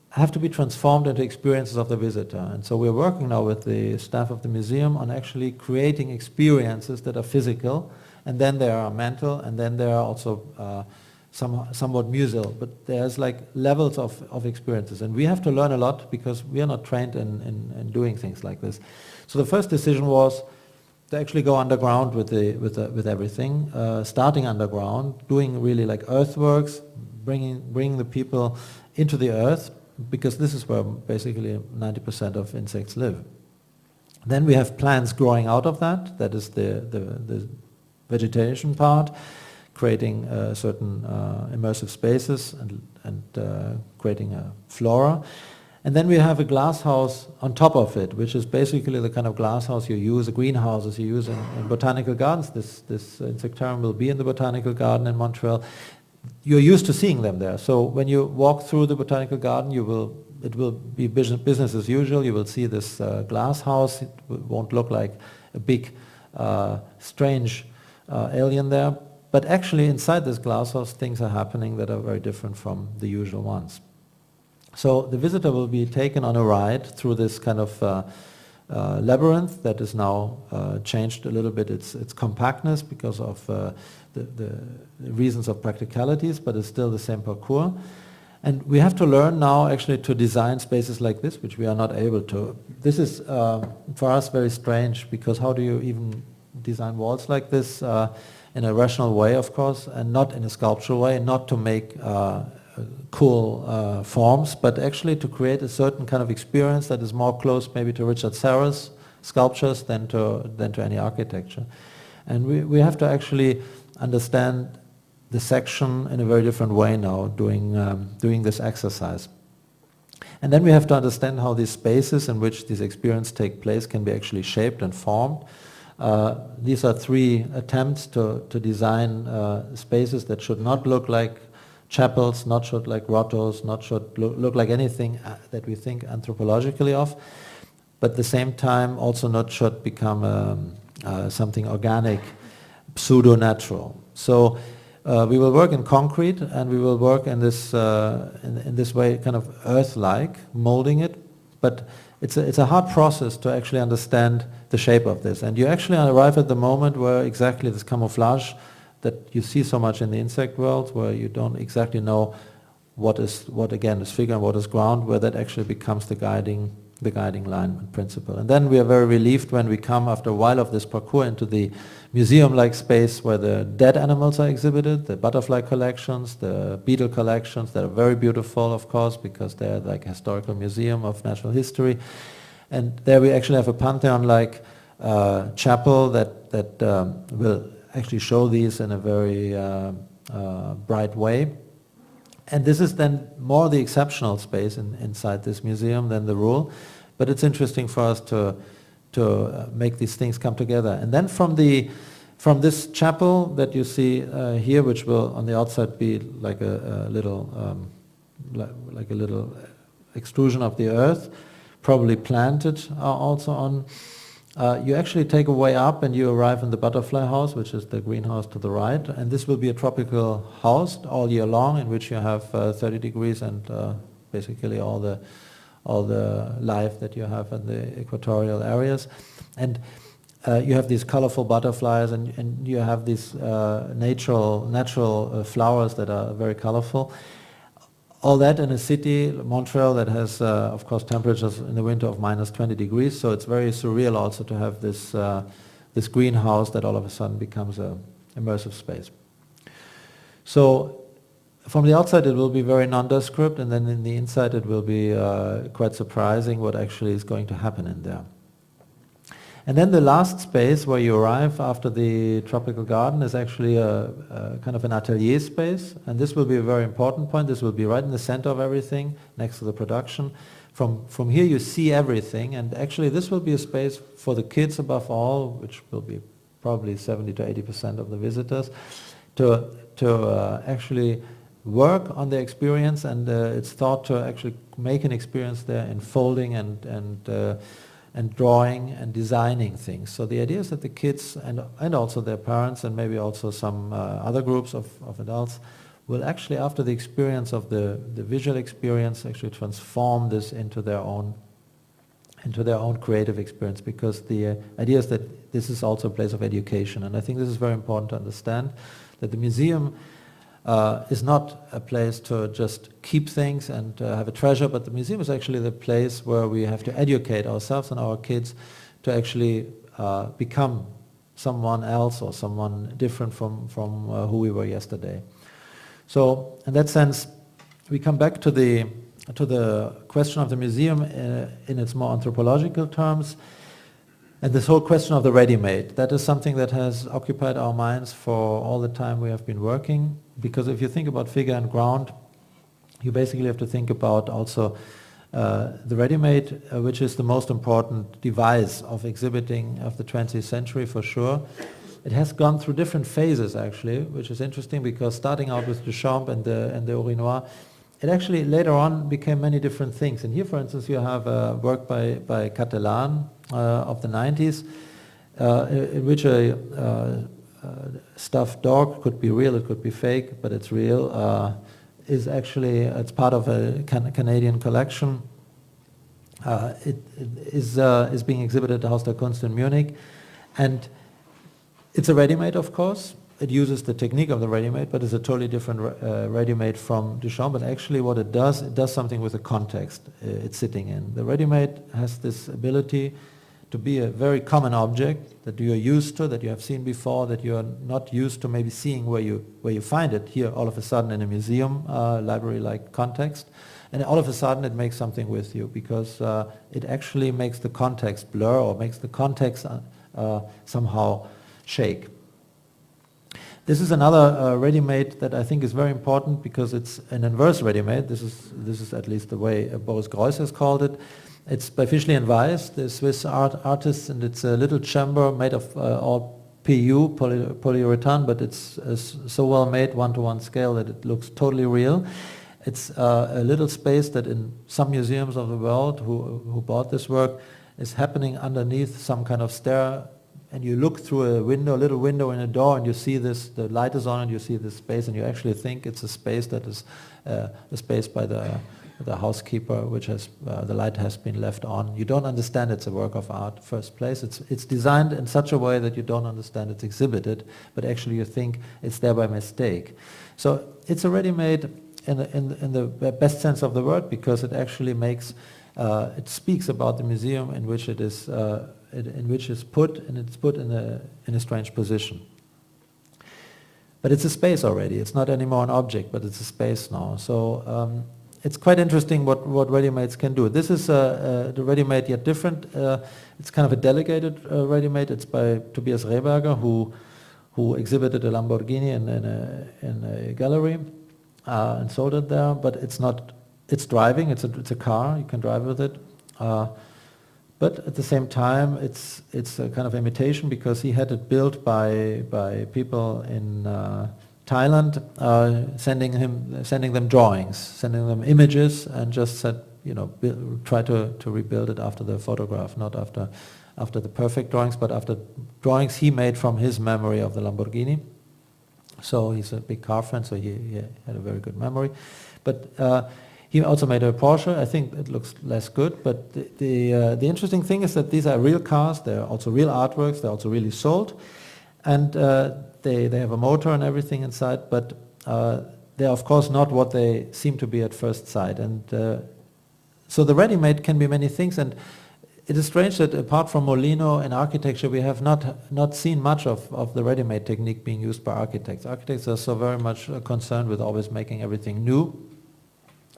S4: have to be transformed into experiences of the visitor. And so we're working now with the staff of the museum on actually creating experiences that are physical, and then there are mental, and then there are also somewhat museal. But there's like levels of experiences. And we have to learn a lot because we are not trained in doing things like this. So the first decision was to actually go underground with everything, starting underground, doing really like earthworks, bringing the people into the earth, because this is where basically 90% of insects live. Then we have plants growing out of that. That is the vegetation part, creating certain immersive spaces and creating a flora. And then we have a glass house on top of it, which is basically the kind of glass house you use, the greenhouses you use in botanical gardens. This insectarium will be in the botanical garden in Montreal. You're used to seeing them there. So when you walk through the botanical garden, it will be business as usual. You will see this glass house. It won't look like a big, strange alien there. But actually inside this glass house, things are happening that are very different from the usual ones. So the visitor will be taken on a ride through this kind of labyrinth that is now changed a little bit its compactness because of the reasons of practicalities, but it's still the same parcours. And we have to learn now actually to design spaces like this, which we are not able to. This is for us very strange, because how do you even design walls like this in a rational way, of course, and not in a sculptural way, not to make cool forms, but actually to create a certain kind of experience that is more close maybe to Richard Serra's sculptures than to any architecture. And we have to actually understand the section in a very different way now, doing this exercise. And then we have to understand how these spaces in which these experiences take place can be actually shaped and formed. These are 3 attempts to design spaces that should not look like chapels, not should like grottos, not should look like anything that we think anthropologically of, but at the same time also not should become something organic, pseudo-natural. So we will work in concrete, and we will work in this way, kind of earth-like, molding it, but it's a hard process to actually understand the shape of this. And you actually arrive at the moment where exactly this camouflage that you see so much in the insect world, where you don't exactly know what again is figure and what is ground, where that actually becomes the guiding line and principle. And then we are very relieved when we come after a while of this parcours into the museum-like space where the dead animals are exhibited, the butterfly collections, the beetle collections that are very beautiful, of course, because they're like a historical museum of natural history. And there we actually have a Pantheon-like chapel that will actually show these in a very bright way. And this is then more the exceptional space inside this museum than the rule. But it's interesting for us to make these things come together. And then from this chapel that you see here, which will on the outside be like a little extrusion of the earth, probably planted also you actually take a way up and you arrive in the butterfly house, which is the greenhouse to the right, and this will be a tropical house all year long in which you have 30 degrees and basically all the life that you have in the equatorial areas. And you have these colorful butterflies and you have these natural flowers that are very colorful. All that in a city, Montreal, that has, of course, temperatures in the winter of minus 20 degrees, so it's very surreal also to have this, this greenhouse that all of a sudden becomes an immersive space. So from the outside it will be very nondescript, and then in the inside it will be quite surprising what actually is going to happen in there. And then the last space where you arrive after the tropical garden is actually a kind of an atelier space, and this will be a very important point. This will be right in the center of everything, next to the production. From here you see everything, and actually this will be a space for the kids above all, which will be probably 70 to 80% of the visitors, to actually work on the experience, and it's thought to actually make an experience there in folding and drawing and designing things. So the idea is that the kids and also their parents and maybe also some other groups of adults will actually, after the experience of the visual experience, actually transform this into their own creative experience, because the idea is that this is also a place of education. And I think this is very important to understand, that the museum is not a place to just keep things and have a treasure, but the museum is actually the place where we have to educate ourselves and our kids to actually become someone else or someone different from who we were yesterday. So in that sense, we come back to the question of the museum in its more anthropological terms. And this whole question of the ready-made, that is something that has occupied our minds for all the time we have been working. Because if you think about figure and ground, you basically have to think about also the ready-made, which is the most important device of exhibiting of the 20th century for sure. It has gone through different phases actually, which is interesting, because starting out with Duchamp and the Urinoir, it actually later on became many different things. And here, for instance, you have a work by Catalan of the 90s, in which a stuffed dog, could be real, it could be fake, but it's real, it's part of a Canadian collection. It is being exhibited at the Haus der Kunst in Munich, and it's a ready-made, of course. It uses the technique of the ready-made, but it's a totally different ready-made from Duchamp. But actually what it does something with the context it's sitting in. The ready-made has this ability to be a very common object that you are used to, that you have seen before, that you are not used to maybe seeing where you find it here all of a sudden in a museum, library-like context. And all of a sudden it makes something with you, because it actually makes the context blur, or makes the context somehow shake. This is another ready-made that I think is very important, because it's an inverse ready-made. This is at least the way Boris Greuß has called it. It's by Fischli and Weiss, the Swiss artists, and it's a little chamber made of all PU, polyurethane, but it's so well made, one-to-one scale, that it looks totally real. It's a little space that in some museums of the world who bought this work is happening underneath some kind of stair, and you look through a window, a little window in a door, and you see this, the light is on, and you see this space, and you actually think it's a space that is a space by the housekeeper, which has, the light has been left on. You don't understand it's a work of art, first place. It's designed in such a way that you don't understand it's exhibited, but actually you think it's there by mistake. So it's a ready-made in the best sense of the word, because it actually makes, it speaks about the museum in which it is, in which it's put, and it's put in a strange position. But it's a space already. It's not anymore an object, but it's a space now. So it's quite interesting what ready-mades can do. This is the ready-made yet different. It's kind of a delegated ready-made. It's by Tobias Rehberger, who exhibited a Lamborghini in a gallery and sold it there. But it's not. It's driving. It's a car. You can drive with it. But at the same time, it's a kind of imitation, because he had it built by people in Thailand, sending them drawings, sending them images, and just said, you know, try to rebuild it after the photograph, not after after the perfect drawings, but after drawings he made from his memory of the Lamborghini. So he's a big car fan, so he had a very good memory. But he also made a Porsche. I think it looks less good, but the interesting thing is that these are real cars. They're also real artworks. They're also really sold, and they have a motor and everything inside. But they're of course not what they seem to be at first sight. And so the ready-made can be many things. And it is strange that apart from Molino and architecture, we have not seen much of the ready-made technique being used by architects. Architects are so very much concerned with always making everything new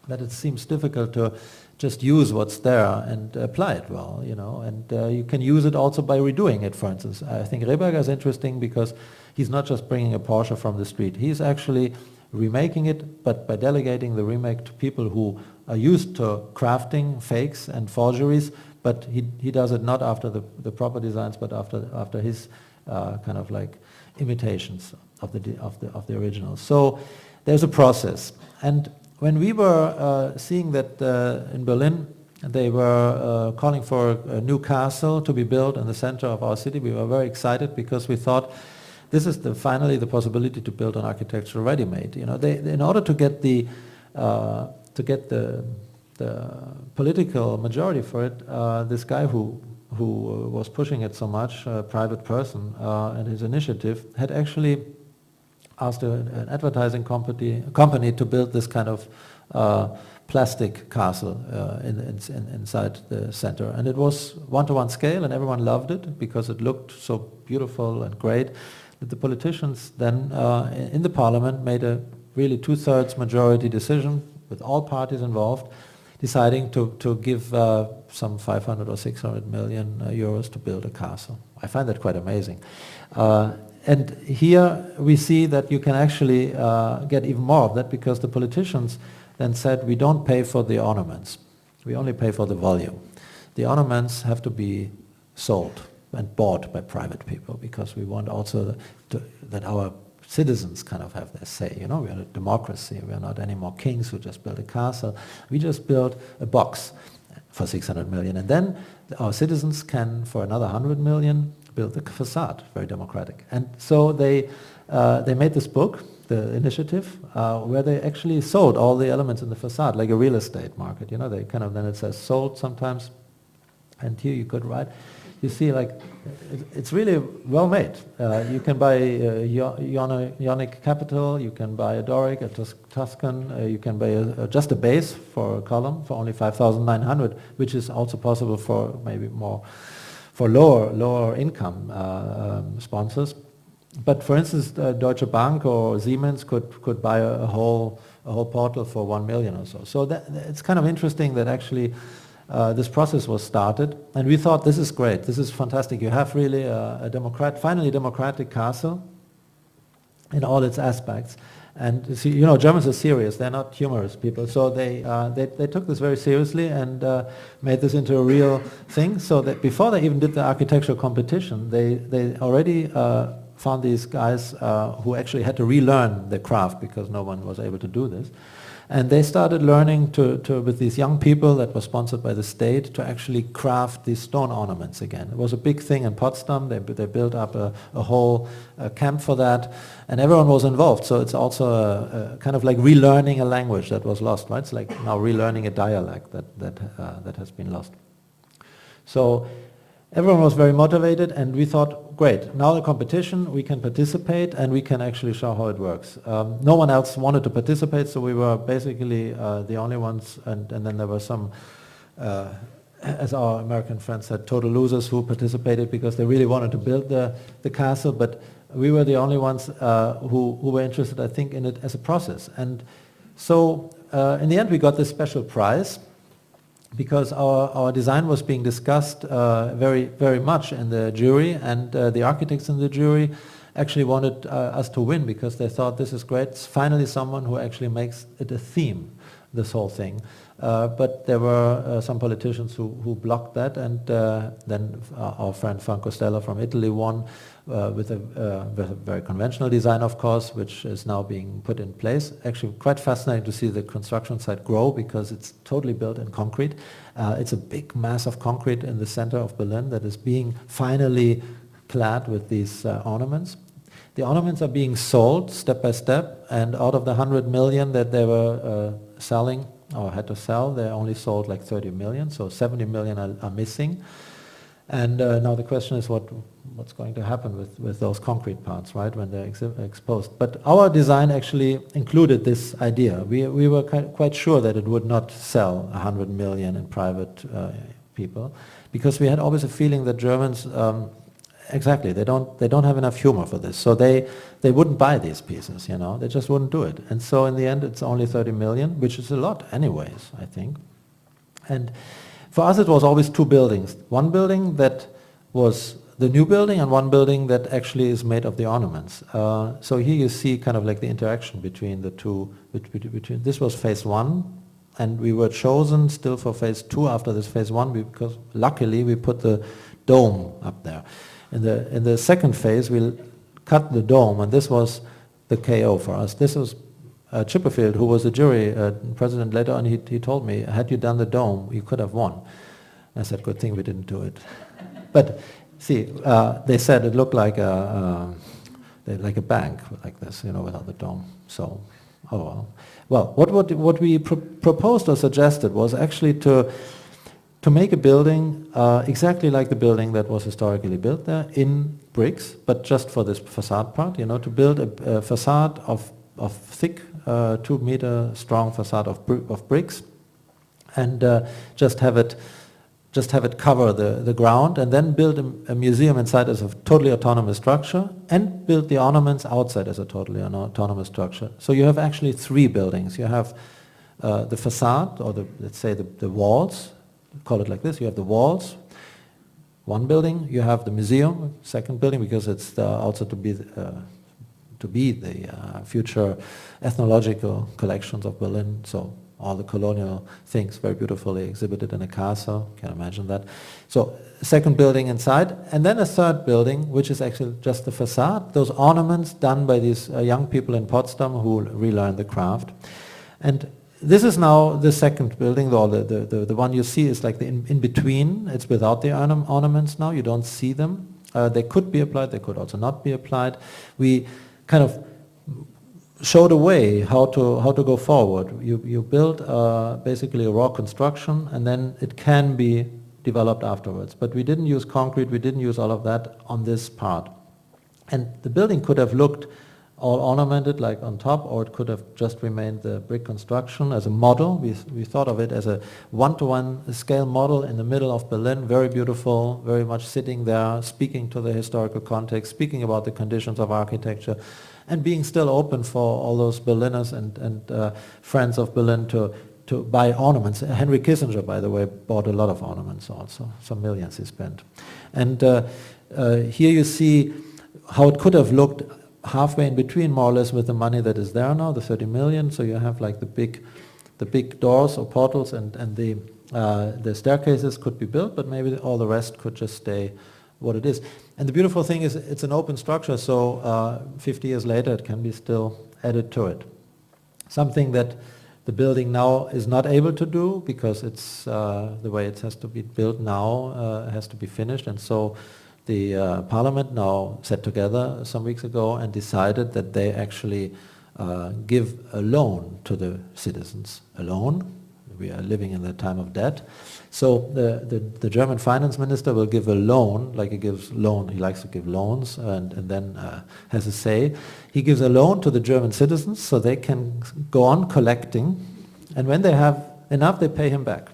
S4: that it seems difficult to just use what's there and apply it well, you know. And you can use it also by redoing it, for instance. I think Reberger is interesting because he's not just bringing a Porsche from the street. He's actually remaking it, but by delegating the remake to people who are used to crafting fakes and forgeries, but he does it not after the proper designs, but after his kind of like imitations of the original. So there's a process. And when we were seeing that in Berlin they were calling for a new castle to be built in the center of our city, we were very excited because we thought this is finally the possibility to build an architectural ready-made. You know, in order to get the political majority for it, this guy who was pushing it so much, a private person, and his initiative, had actually asked an advertising company to build this kind of plastic castle inside the center. And it was one-to-one scale, and everyone loved it because it looked so beautiful and great that the politicians then in the parliament made a really 2/3 majority decision with all parties involved, deciding to give some 500 or 600 million euros to build a castle. I find that quite amazing. And here we see that you can actually get even more of that because the politicians then said, we don't pay for the ornaments, we only pay for the volume. The ornaments have to be sold and bought by private people because we want also that our citizens kind of have their say. You know, we are a democracy, we are not anymore kings who just build a castle. We just build a box for 600 million, and then our citizens can, for another 100 million, build the facade. Very democratic. And so they made this book, the initiative, where they actually sold all the elements in the facade, like a real estate market. You know, they kind of, then it says sold sometimes, and here you could write. You see, like, it's really well made. You can buy a Ionic capital, you can buy a Doric, a Tuscan, you can buy just a base for a column for only 5,900, which is also possible for maybe more, for lower income sponsors. But for instance, Deutsche Bank or Siemens could buy a whole portal for 1 million or so. So it's kind of interesting that actually this process was started, and we thought this is great, this is fantastic. You have really a finally democratic castle in all its aspects. And see, you know, Germans are serious, they're not humorous people, so they took this very seriously and made this into a real thing, so that before they even did the architectural competition, they already found these guys who actually had to relearn the craft because no one was able to do this. And they started learning with these young people that were sponsored by the state to actually craft these stone ornaments again. It was a big thing in Potsdam. They built up a whole camp for that, and everyone was involved. So it's also a kind of like relearning a language that was lost, right? It's like now relearning a dialect that has been lost. So everyone was very motivated, and we thought, great, now the competition, we can participate and we can actually show how it works. No one else wanted to participate, so we were basically the only ones, and then there were some, as our American friends said, total losers who participated because they really wanted to build the castle, but we were the only ones who were interested, I think, in it as a process. And so in the end we got this special prize, because our design was being discussed very, very much in the jury, and the architects in the jury actually wanted us to win because they thought this is great. It's finally someone who actually makes it a theme this whole thing. But there were some politicians who blocked that, and then our friend Franco Stella from Italy won with a very conventional design, of course, which is now being put in place. Actually, quite fascinating to see the construction site grow because it's totally built in concrete. It's a big mass of concrete in the center of Berlin that is being finally clad with these ornaments. The ornaments are being sold step by step, and out of the 100 million that they were selling or had to sell, they only sold like 30 million, so 70 million are missing. And now the question is what's going to happen with those concrete parts, right, when they're exposed. But our design actually included this idea. We were quite sure that it would not sell 100 million in private people, because we had always a feeling that Germans, exactly, they don't have enough humor for this. So they wouldn't buy these pieces, you know, they just wouldn't do it. And so in the end it's only 30 million, which is a lot anyways, I think. And for us it was always two buildings. One building that was the new building and one building that actually is made of the ornaments. So here you see kind of like the interaction between the two. This was phase one, and we were chosen still for phase two after this phase one because luckily we put the dome up there. In the second phase we'll cut the dome, and this was the KO for us. This was Chipperfield, who was the jury president later on, he told me, had you done the dome, you could have won. I said, good thing we didn't do it. But see, they said it looked like a bank like this, you know, without the dome. So, oh well. Well, what we proposed or suggested was actually to make a building exactly like the building that was historically built there in bricks, but just for this facade part, you know, to build a facade of thick, 2 meter strong facade of bricks, and just have it cover the ground, and then build a museum inside as a totally autonomous structure, and build the ornaments outside as a totally autonomous structure. So you have actually 3 buildings. You have the facade, or let's say the walls, call it like this. You have the walls, one building. You have the museum, second building, because it's also to be the future ethnological collections of Berlin. So all the colonial things very beautifully exhibited in a castle. Can imagine that. So second building inside, and then a third building, which is actually just the facade. Those ornaments done by these young people in Potsdam who relearn the craft. And this is now the second building, or the one you see is like the in between. It's without the ornaments now. You don't see them. They could be applied. They could also not be applied. We kind of showed a way how to go forward. You build basically a raw construction, and then it can be developed afterwards. But we didn't use concrete. We didn't use all of that on this part. And the building could have looked all ornamented like on top, or it could have just remained the brick construction as a model. We thought of it as a one-to-one scale model in the middle of Berlin, very beautiful, very much sitting there, speaking to the historical context, speaking about the conditions of architecture, and being still open for all those Berliners and friends of Berlin to buy ornaments. Henry Kissinger, by the way, bought a lot of ornaments also, some millions he spent. And here you see how it could have looked halfway in between, more or less, with the money that is there now, the 30 million. So you have like the big doors or portals, and the staircases could be built, but maybe all the rest could just stay what it is. And the beautiful thing is it's an open structure, so 50 years later it can be still added to it. Something that the building now is not able to do, because it's the way it has to be built now has to be finished, and so the parliament now sat together some weeks ago and decided that they actually give a loan to the citizens. A loan. We are living in the time of debt. So the German finance minister will give a loan, like he gives loan, he likes to give loans, and then has a say. He gives a loan to the German citizens so they can go on collecting, and when they have enough, they pay him back.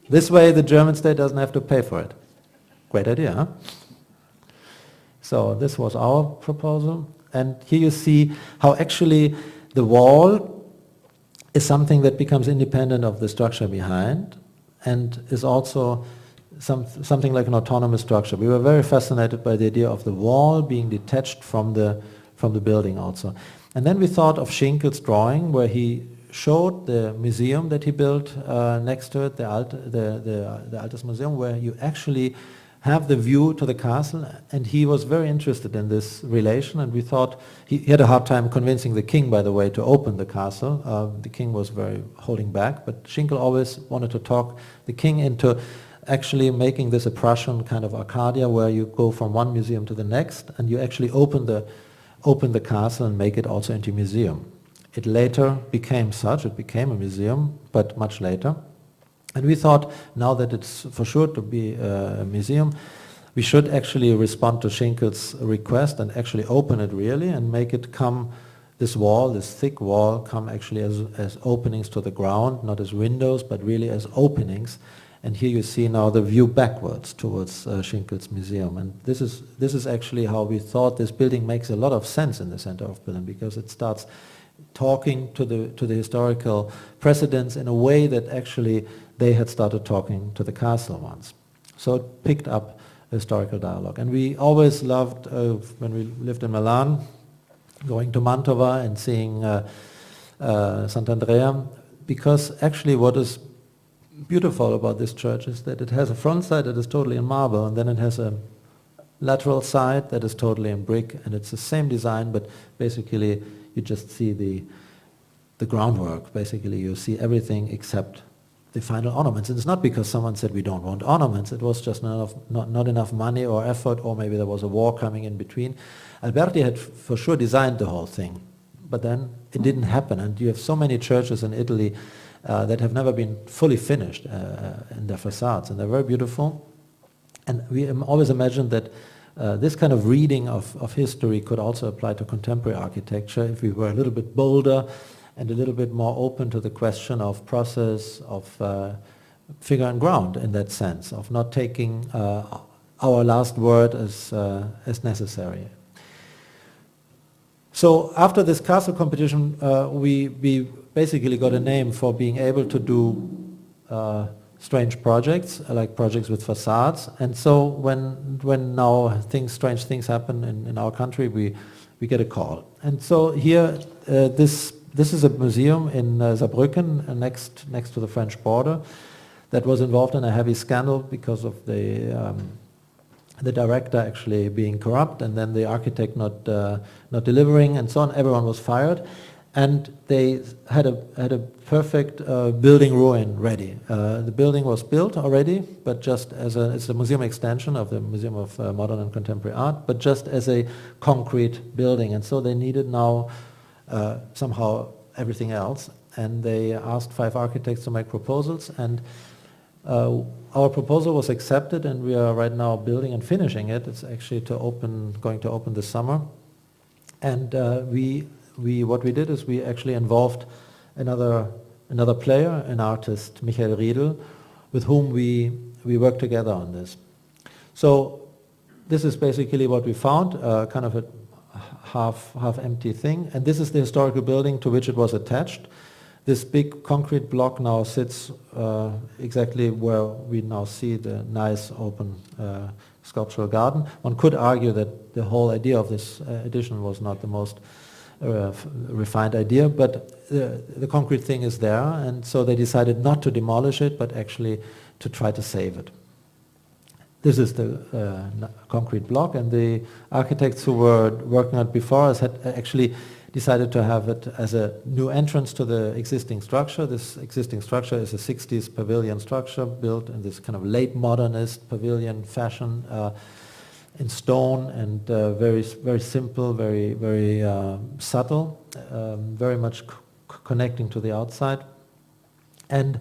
S4: This way the German state doesn't have to pay for it. Great idea, huh? So this was our proposal, and here you see how actually the wall is something that becomes independent of the structure behind, and is also something like an autonomous structure. We were very fascinated by the idea of the wall being detached from the building also. And then we thought of Schinkel's drawing, where he showed the museum that he built next to it, the Altes Museum, where you actually have the view to the castle, and he was very interested in this relation, and we thought, he had a hard time convincing the king, by the way, to open the castle. The king was very holding back, but Cicle always wanted to talk the king into actually making this a Prussian kind of Arcadia, where you go from one museum to the next, and you actually open the castle and make it also into a museum. It later became such, it became a museum, but much later. And we thought, now that it's for sure to be a museum, we should actually respond to Cicle's request and actually open it really and make it come, this wall, this thick wall, come actually as openings to the ground, not as windows, but really as openings. And here you see now the view backwards towards Cicle's museum. And this is actually how we thought this building makes a lot of sense in the center of Berlin, because it starts talking to the historical precedents in a way that actually they had started talking to the castle once. So it picked up a historical dialogue. And we always loved, when we lived in Milan, going to Mantova and seeing Sant'Andrea, because actually what is beautiful about this church is that it has a front side that is totally in marble, and then it has a lateral side that is totally in brick, and it's the same design, but basically you just see the groundwork. Basically you see everything except the final ornaments. And it's not because someone said we don't want ornaments, it was just not enough money or effort, or maybe there was a war coming in between. Alberti had for sure designed the whole thing, but then it didn't happen, and you have so many churches in Italy that have never been fully finished in their facades, and they're very beautiful. And we always imagined that this kind of reading of history could also apply to contemporary architecture if we were a little bit bolder and a little bit more open to the question of process, of figure and ground, in that sense, of not taking our last word as necessary. So after this castle competition, we basically got a name for being able to do strange projects, like projects with facades. And so when now strange things happen in our country, we get a call. And so here, this is a museum in Saarbrücken, next to the French border, that was involved in a heavy scandal because of the director actually being corrupt, and then the architect not delivering, and so on. Everyone was fired, and they had a perfect building ruin ready. The building was built already, but just it's a museum extension of the Museum of Modern and Contemporary Art, but just as a concrete building. And so they needed now somehow everything else, and they asked 5 architects to make proposals, and our proposal was accepted, and we are right now building and finishing it. It's actually going to open this summer. And what we did is we actually involved another player, an artist, Michael Riedel, with whom we worked together on this. So this is basically what we found, kind of a half empty thing, and this is the historical building to which it was attached. This big concrete block now sits exactly where we now see the nice open sculptural garden. One could argue that the whole idea of this addition was not the most refined idea, but the concrete thing is there, and so they decided not to demolish it, but actually to try to save it. This is the concrete block, and the architects who were working on it before us had actually decided to have it as a new entrance to the existing structure. This existing structure is a 60s pavilion structure built in this kind of late modernist pavilion fashion in stone, and very simple, very subtle, very much connecting to the outside. And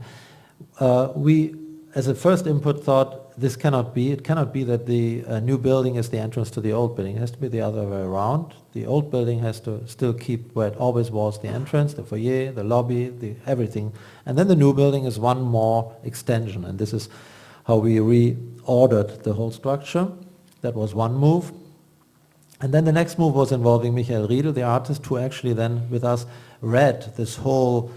S4: we, as a first input, thought this cannot be. It cannot be that the new building is the entrance to the old building. It has to be the other way around. The old building has to still keep where it always was, the entrance, the foyer, the lobby, everything. And then the new building is one more extension. And this is how we reordered the whole structure. That was one move. And then the next move was involving Michael Riedel, the artist, who actually then with us read this whole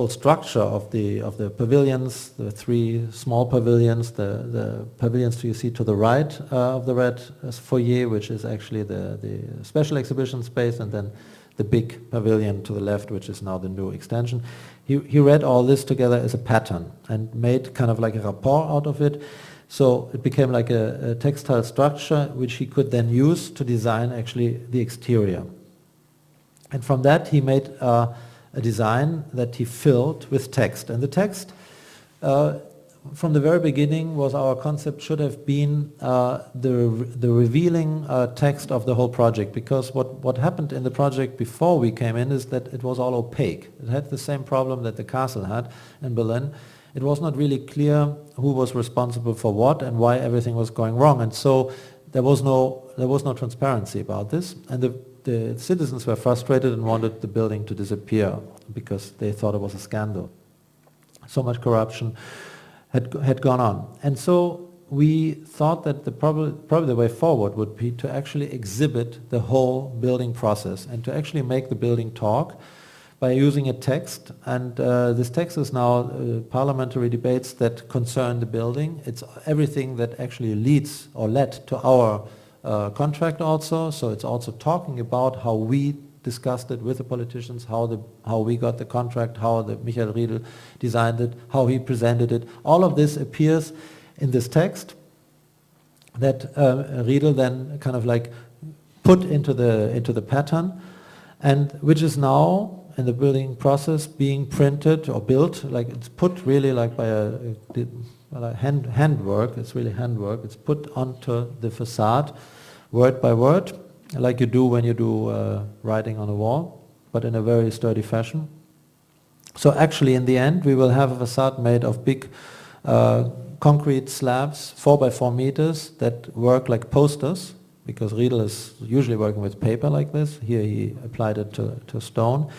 S4: structure of the pavilions, the 3 small pavilions, the pavilions you see to the right of the red foyer, which is actually the special exhibition space, and then the big pavilion to the left, which is now the new extension. He read all this together as a pattern and made kind of like a rapport out of it. So it became like a textile structure which he could then use to design actually the exterior. And from that he made a design that he filled with text. And the text from the very beginning was our concept should have been the revealing text of the whole project, because what happened in the project before we came in is that it was all opaque. It had the same problem that the castle had in Berlin. It was not really clear who was responsible for what and why everything was going wrong, and so there was no transparency about this, and the citizens were frustrated and wanted the building to disappear because they thought it was a scandal. So much corruption had gone on. And so we thought that probably the way forward would be to actually exhibit the whole building process and to actually make the building talk by using a text. And this text is now parliamentary debates that concern the building. It's everything that actually leads or led to our contract also. So it's also talking about how we discussed it with the politicians, how we got the contract, how Michael Riedel designed it, how he presented it. All of this appears in this text that Riedel then kind of like put into the pattern, and which is now in the building process being printed or built, like it's put really like by a handwork. It's really handwork. It's put onto the facade, word by word, like you do when you do writing on a wall, but in a very sturdy fashion. So actually in the end we will have a facade made of big concrete slabs, 4 by 4 meters, that work like posters, because Riedel is usually working with paper like this. Here he applied it to stone.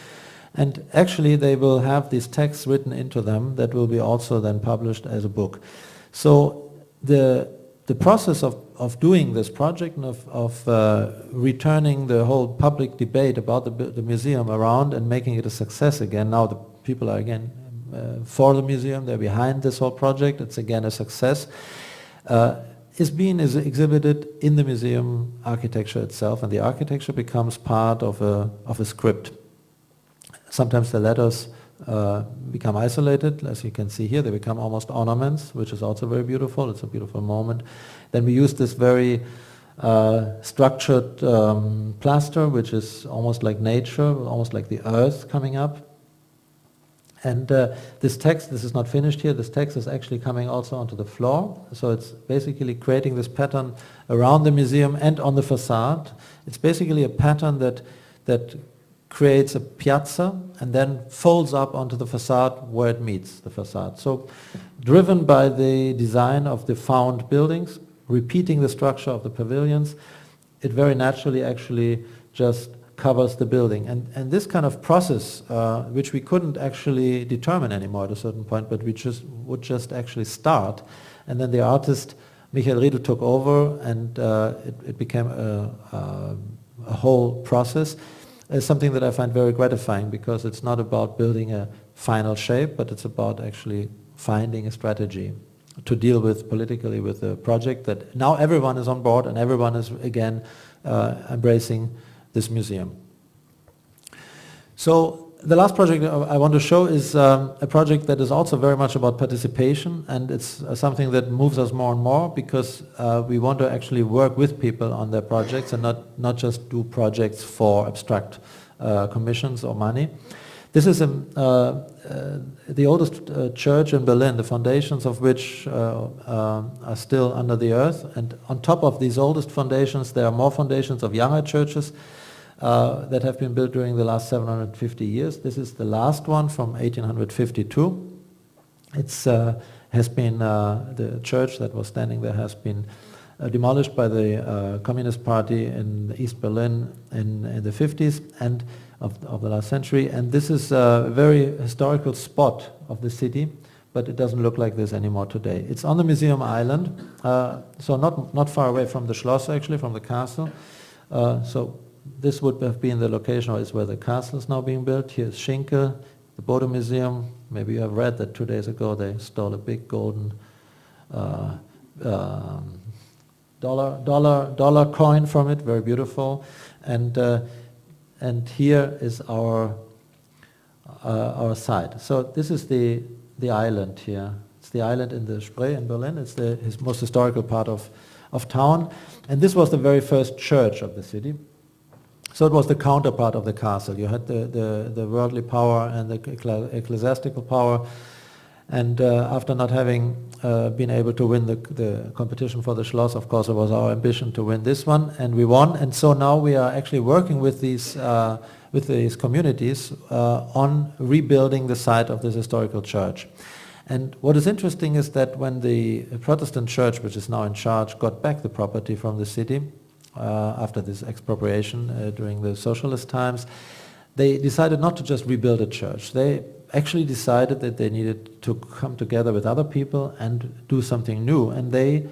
S4: And actually they will have these texts written into them that will be also then published as a book. So the process of doing this project and of returning the whole public debate about the museum around and making it a success again, now the people are again for the museum, they're behind this whole project, it's again a success, is exhibited in the museum architecture itself, and the architecture becomes part of a script. Sometimes the letters become isolated, as you can see here. They become almost ornaments, which is also very beautiful. It's a beautiful moment. Then we use this very structured plaster, which is almost like nature, almost like the earth coming up. And this text, this is not finished here, this text is actually coming also onto the floor. So it's basically creating this pattern around the museum and on the facade. It's basically a pattern that creates a piazza and then folds up onto the facade where it meets the facade. So driven by the design of the found buildings, repeating the structure of the pavilions, it very naturally actually just covers the building. And this kind of process, which we couldn't actually determine anymore at a certain point, but we would just actually start, and then the artist Michael Riedel took over, and it became a whole process. Is something that I find very gratifying, because it's not about building a final shape, but it's about actually finding a strategy to deal with politically with the project that now everyone is on board and everyone is again embracing this museum. So the last project I want to show is a project that is also very much about participation, and it's something that moves us more and more, because we want to actually work with people on their projects and not just do projects for abstract commissions or money. This is the oldest church in Berlin, the foundations of which are still under the earth, and on top of these oldest foundations there are more foundations of younger churches that have been built during the last 750 years. This is the last one from 1852. It's has been the church that was standing there has been demolished by the Communist Party in East Berlin in the 50s and of the last century. And this is a very historical spot of the city, but it doesn't look like this anymore today. It's on the Museum Island, so not far away from the Schloss, actually, from the castle. So this would have been the location, or is where the castle is now being built. Here's Cicle, the Bode Museum. Maybe you have read that 2 days ago they stole a big golden dollar coin from it, very beautiful. And and here is our site. So this is the island here. It's the island in the Spree in Berlin. It's the most historical part of town. And this was the very first church of the city. So it was the counterpart of the castle. You had the worldly power and the ecclesiastical power. And after not having been able to win the competition for the Schloss, of course, it was our ambition to win this one, and we won. And so now we are actually working with these communities on rebuilding the site of this historical church. And what is interesting is that when the Protestant church, which is now in charge, got back the property from the city after this expropriation during the socialist times, they decided not to just rebuild a church. They actually decided that they needed to come together with other people and do something new. And they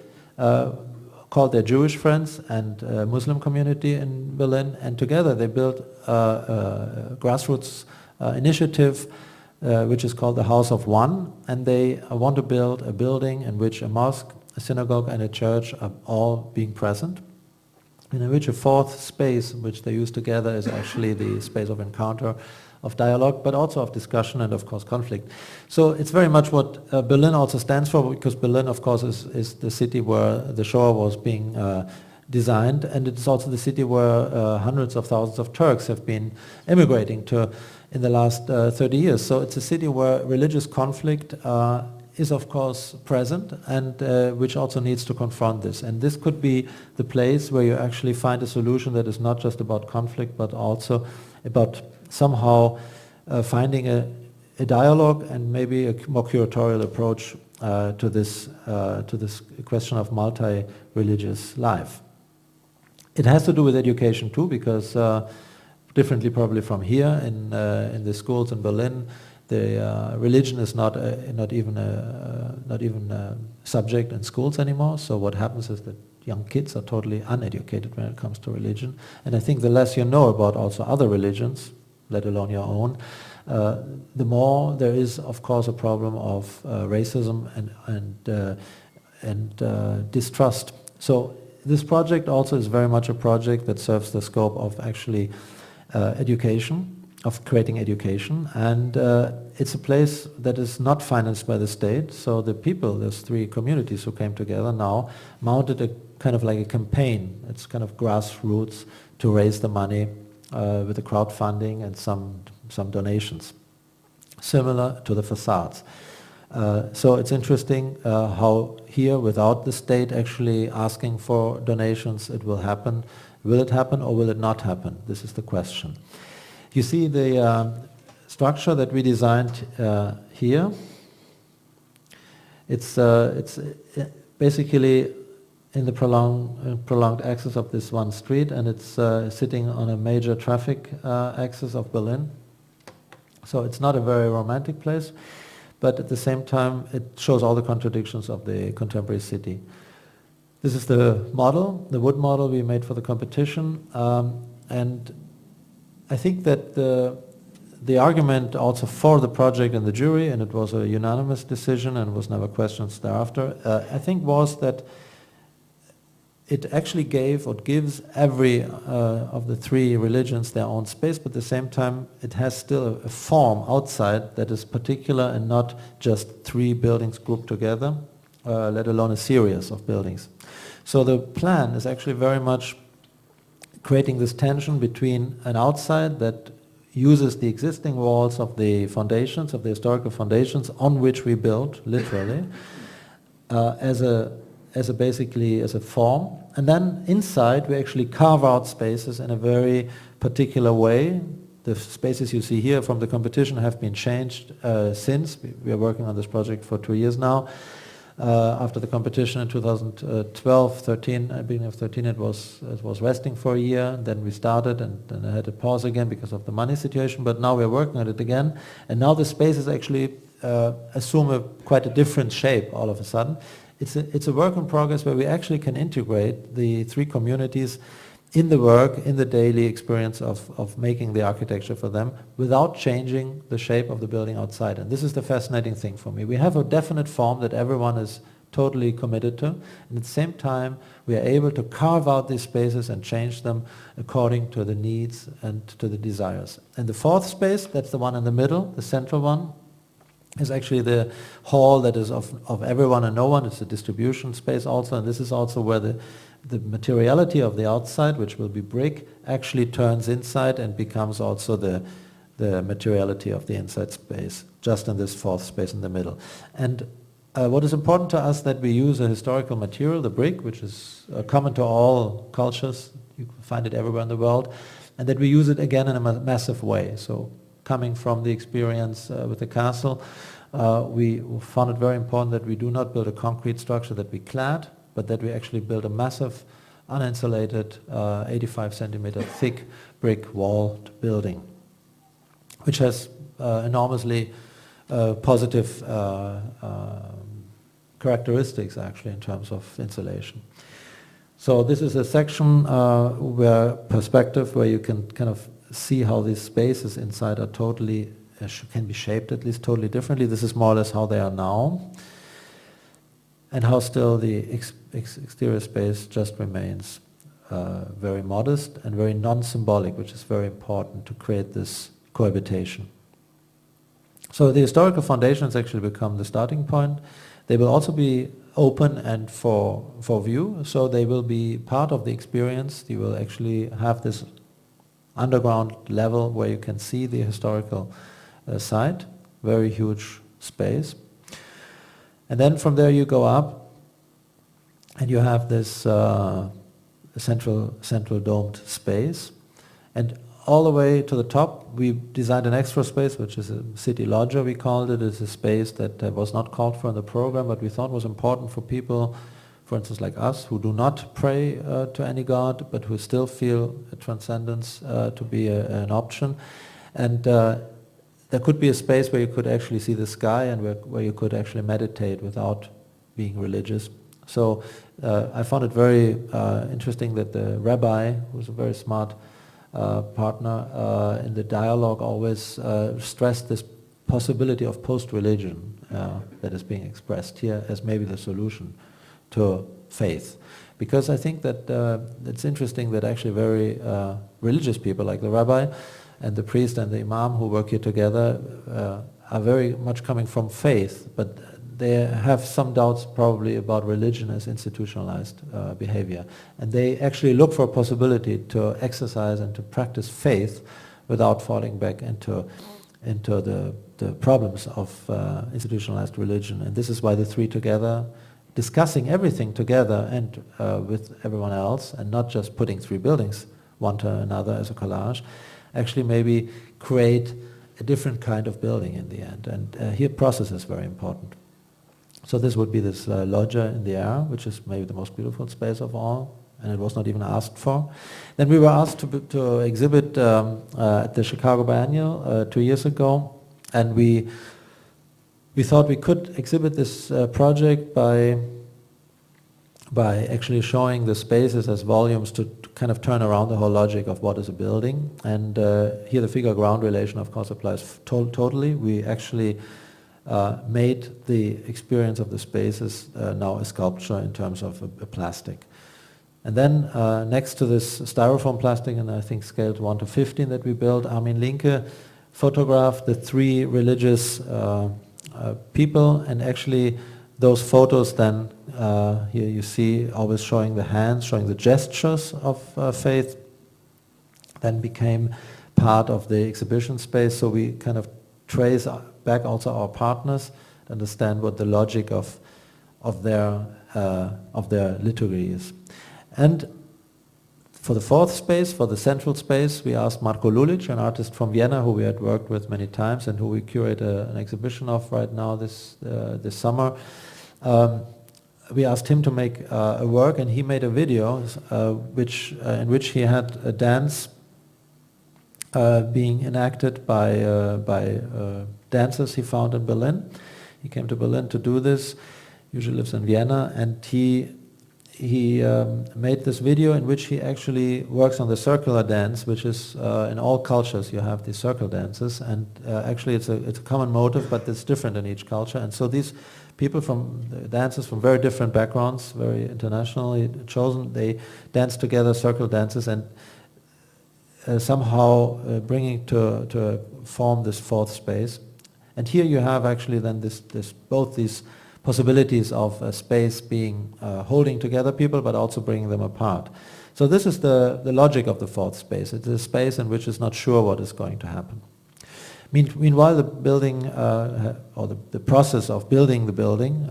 S4: called their Jewish friends and Muslim community in Berlin, and together they built a grassroots initiative which is called the House of One, and they want to build a building in which a mosque, a synagogue and a church are all being present, and in which a fourth space which they use together is actually the space of encounter, of dialogue, but also of discussion and of course conflict. So it's very much what Berlin also stands for, because Berlin of course is the city where the Shoah was being designed, and it's also the city where hundreds of thousands of Turks have been immigrating to in the last 30 years. So it's a city where religious conflict is of course present, and which also needs to confront this. And this could be the place where you actually find a solution that is not just about conflict, but also about somehow finding a dialogue and maybe a more curatorial approach to this question of multi-religious life. It has to do with education too, because differently probably from here in the schools in Berlin, the religion is not even a subject in schools anymore. So what happens is that young kids are totally uneducated when it comes to religion. And I think the less you know about also other religions, let alone your own, the more there is, of course, a problem of racism and distrust. So this project also is very much a project that serves the scope of actually education, of creating education, and it's a place that is not financed by the state. So the people, there's 3 communities who came together now, mounted a kind of like a campaign. It's kind of grassroots to raise the money with the crowdfunding and some donations, similar to the facades. So it's interesting how here, without the state actually asking for donations, it will happen. Will it happen or will it not happen? This is the question. You see the structure that we designed here. It's basically in the prolonged axis of this one street, and it's sitting on a major traffic axis of Berlin. So it's not a very romantic place, but at the same time it shows all the contradictions of the contemporary city. This is the model, the wood model we made for the competition, and I think that the argument also for the project in the jury, and it was a unanimous decision and was never questioned thereafter, I think was that it actually gave or gives every of the 3 religions their own space, but at the same time it has still a form outside that is particular and not just 3 buildings grouped together, let alone a series of buildings. So the plan is actually very much creating this tension between an outside that uses the existing walls of the foundations, of the historical foundations on which we built, literally, as a form, and then inside we actually carve out spaces in a very particular way. The spaces you see here from the competition have been changed since. We are working on this project for 2 years now. After the competition in 2012, 13, beginning of 13, it was resting for a year. Then we started, and then I had to pause again because of the money situation. But now we're working on it again, and now the spaces actually assume quite a different shape all of a sudden. It's a work in progress where we actually can integrate the 3 communities in the work, in the daily experience of making the architecture for them without changing the shape of the building outside. And this is the fascinating thing for me. We have a definite form that everyone is totally committed to. And at the same time, we are able to carve out these spaces and change them according to the needs and to the desires. And the fourth space, that's the one in the middle, the central one, is actually the hall that is of everyone and no one. It's a distribution space also, and this is also where the materiality of the outside, which will be brick, actually turns inside and becomes also the materiality of the inside space, just in this fourth space in the middle. And what is important to us that we use a historical material, the brick, which is common to all cultures, you can find it everywhere in the world, and that we use it again in a massive way. So coming from the experience with the castle, we found it very important that we do not build a concrete structure that we clad, but that we actually build a massive, uninsulated, 85 centimeter thick brick walled building, which has enormously positive characteristics actually in terms of insulation. So this is a section perspective where you can kind of see how these spaces inside are totally, can be shaped at least totally differently. This is more or less how they are now, and how still the exterior space just remains very modest and very non-symbolic, which is very important to create this cohabitation. So the historical foundations actually become the starting point. They will also be open and for view, so they will be part of the experience. You will actually have this underground level where you can see the historical site, very huge space. And then from there you go up and you have this central domed space. And all the way to the top, we designed an extra space, which is a city loggia, we called it. It's a space that was not called for in the program, but we thought was important for people, for instance, like us, who do not pray to any god, but who still feel transcendence to be an option. And there could be a space where you could actually see the sky and where you could actually meditate without being religious. So I found it very interesting that the rabbi, who's a very smart partner in the dialogue, always stressed this possibility of post-religion that is being expressed here as maybe the solution to faith. Because I think that it's interesting that actually very religious people like the rabbi and the priest and the imam who work here together are very much coming from faith, but they have some doubts probably about religion as institutionalized behavior. And they actually look for a possibility to exercise and to practice faith without falling back into the problems of institutionalized religion. And this is why the three together, discussing everything together and with everyone else, and not just putting three buildings one to another as a collage, actually maybe create a different kind of building in the end. And here process is very important. So this would be this loggia in the air, which is maybe the most beautiful space of all, and it was not even asked for. Then we were asked to exhibit at the Chicago Biennial 2 years ago, and we thought we could exhibit this project by actually showing the spaces as volumes to kind of turn around the whole logic of what is a building. And here the figure-ground relation, of course, applies totally. We actually made the experience of the spaces now a sculpture in terms of a plastic. And then next to this styrofoam plastic, and I think scaled 1 to 15 that we built, Armin Linke photographed the three religious people, and actually those photos then, here you see always showing the hands, showing the gestures of faith, then became part of the exhibition space. So we kind of trace back also our partners, understand what the logic of their liturgy is. And for the fourth space, for the central space, we asked Marko Lulic, an artist from Vienna who we had worked with many times and who we curate an exhibition of right now this summer. We asked him to make a work, and he made a video in which he had a dance being enacted by dancers he found in Berlin. He came to Berlin to do this, usually lives in Vienna, and he made this video in which he actually works on the circular dance, which is in all cultures you have these circle dances, and actually it's a common motive, but it's different in each culture. And so these people from dancers from very different backgrounds, very internationally chosen. They dance together, circle dances, and somehow bringing to form this fourth space. And here you have actually then both these possibilities of a space being holding together people, but also bringing them apart. So this is the logic of the fourth space. It's a space in which is not sure what is going to happen. Meanwhile, the building, or the process of building the building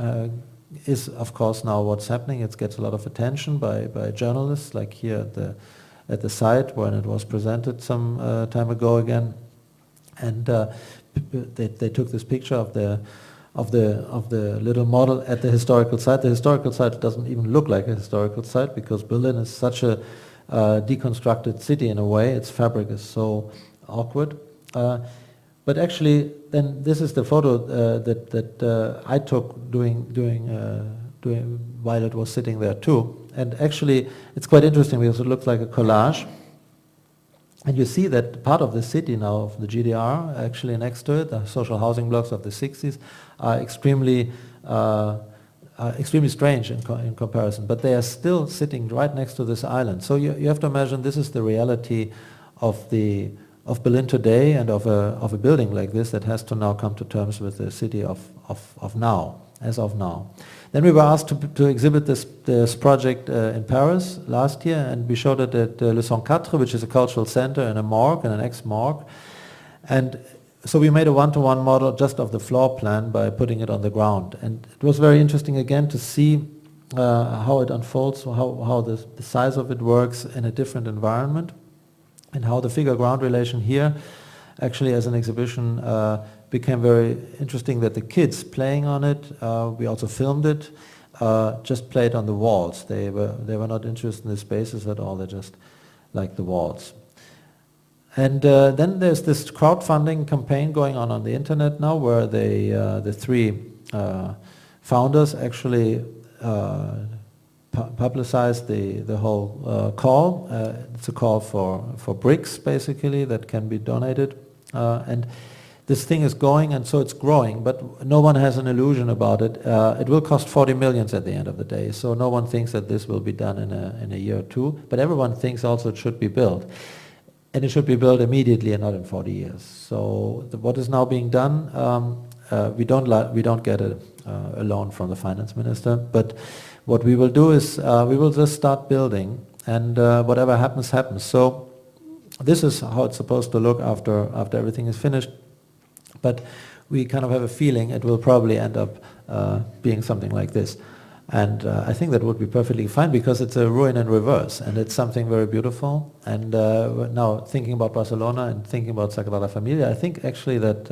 S4: is, of course, now what's happening. It gets a lot of attention by journalists, like here at the site when it was presented some time ago again. And they took this picture of the little model at the historical site. The historical site doesn't even look like a historical site because Berlin is such a deconstructed city in a way. Its fabric is so awkward. But actually, then this is the photo that I took doing while it was sitting there too. And actually, it's quite interesting because it looks like a collage. And you see that part of the city now of the GDR, actually next to it, the social housing blocks of the 60s, are extremely strange in comparison. But they are still sitting right next to this island. So you have to imagine this is the reality of Berlin today and of a building like this that has to now come to terms with the city of now, as of now. Then we were asked to exhibit this project in Paris last year, and we showed it at Le 104, which is a cultural center in a morgue, and an ex-morgue. And so we made a one-to-one model just of the floor plan by putting it on the ground. And it was very interesting again to see how it unfolds, how the size of it works in a different environment, and how the figure-ground relation here actually as an exhibition became very interesting, that the kids playing on it, we also filmed it, just played on the walls. They were not interested in the spaces at all, they just liked the walls. And then there's this crowdfunding campaign going on the internet now, where the three founders actually publicized the whole call. It's a call for bricks, basically, that can be donated. And this thing is going, and so it's growing, but no one has an illusion about it. It will cost 40 million at the end of the day, so no one thinks that this will be done in a year or two, but everyone thinks also it should be built. And it should be built immediately and not in 40 years. So what is now being done, we don't get a loan from the finance minister, but what we will do is we will just start building, and whatever happens, happens. So this is how it's supposed to look after everything is finished. But we kind of have a feeling it will probably end up being something like this. And I think that would be perfectly fine because it's a ruin in reverse, and it's something very beautiful. And now thinking about Barcelona and thinking about Sagrada Familia, I think actually that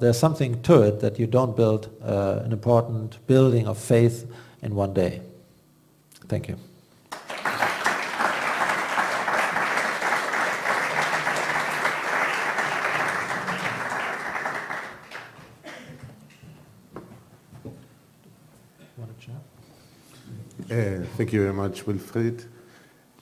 S4: there's something to it, that you don't build an important building of faith in one day. Thank you.
S2: Thank you very much, Wilfried.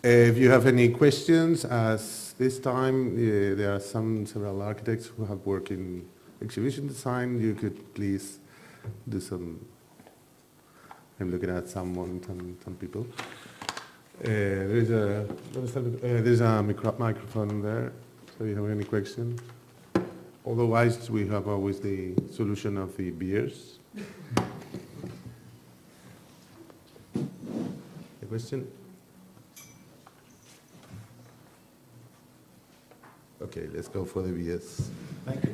S2: If you have any questions, as this time there are several architects who have worked in exhibition design, you could please do some. I'm looking at some people. There's a microphone there, so if you have any question. Otherwise, we have always the solution of the beers. A question? Okay, let's go for the beers.
S4: Thank you.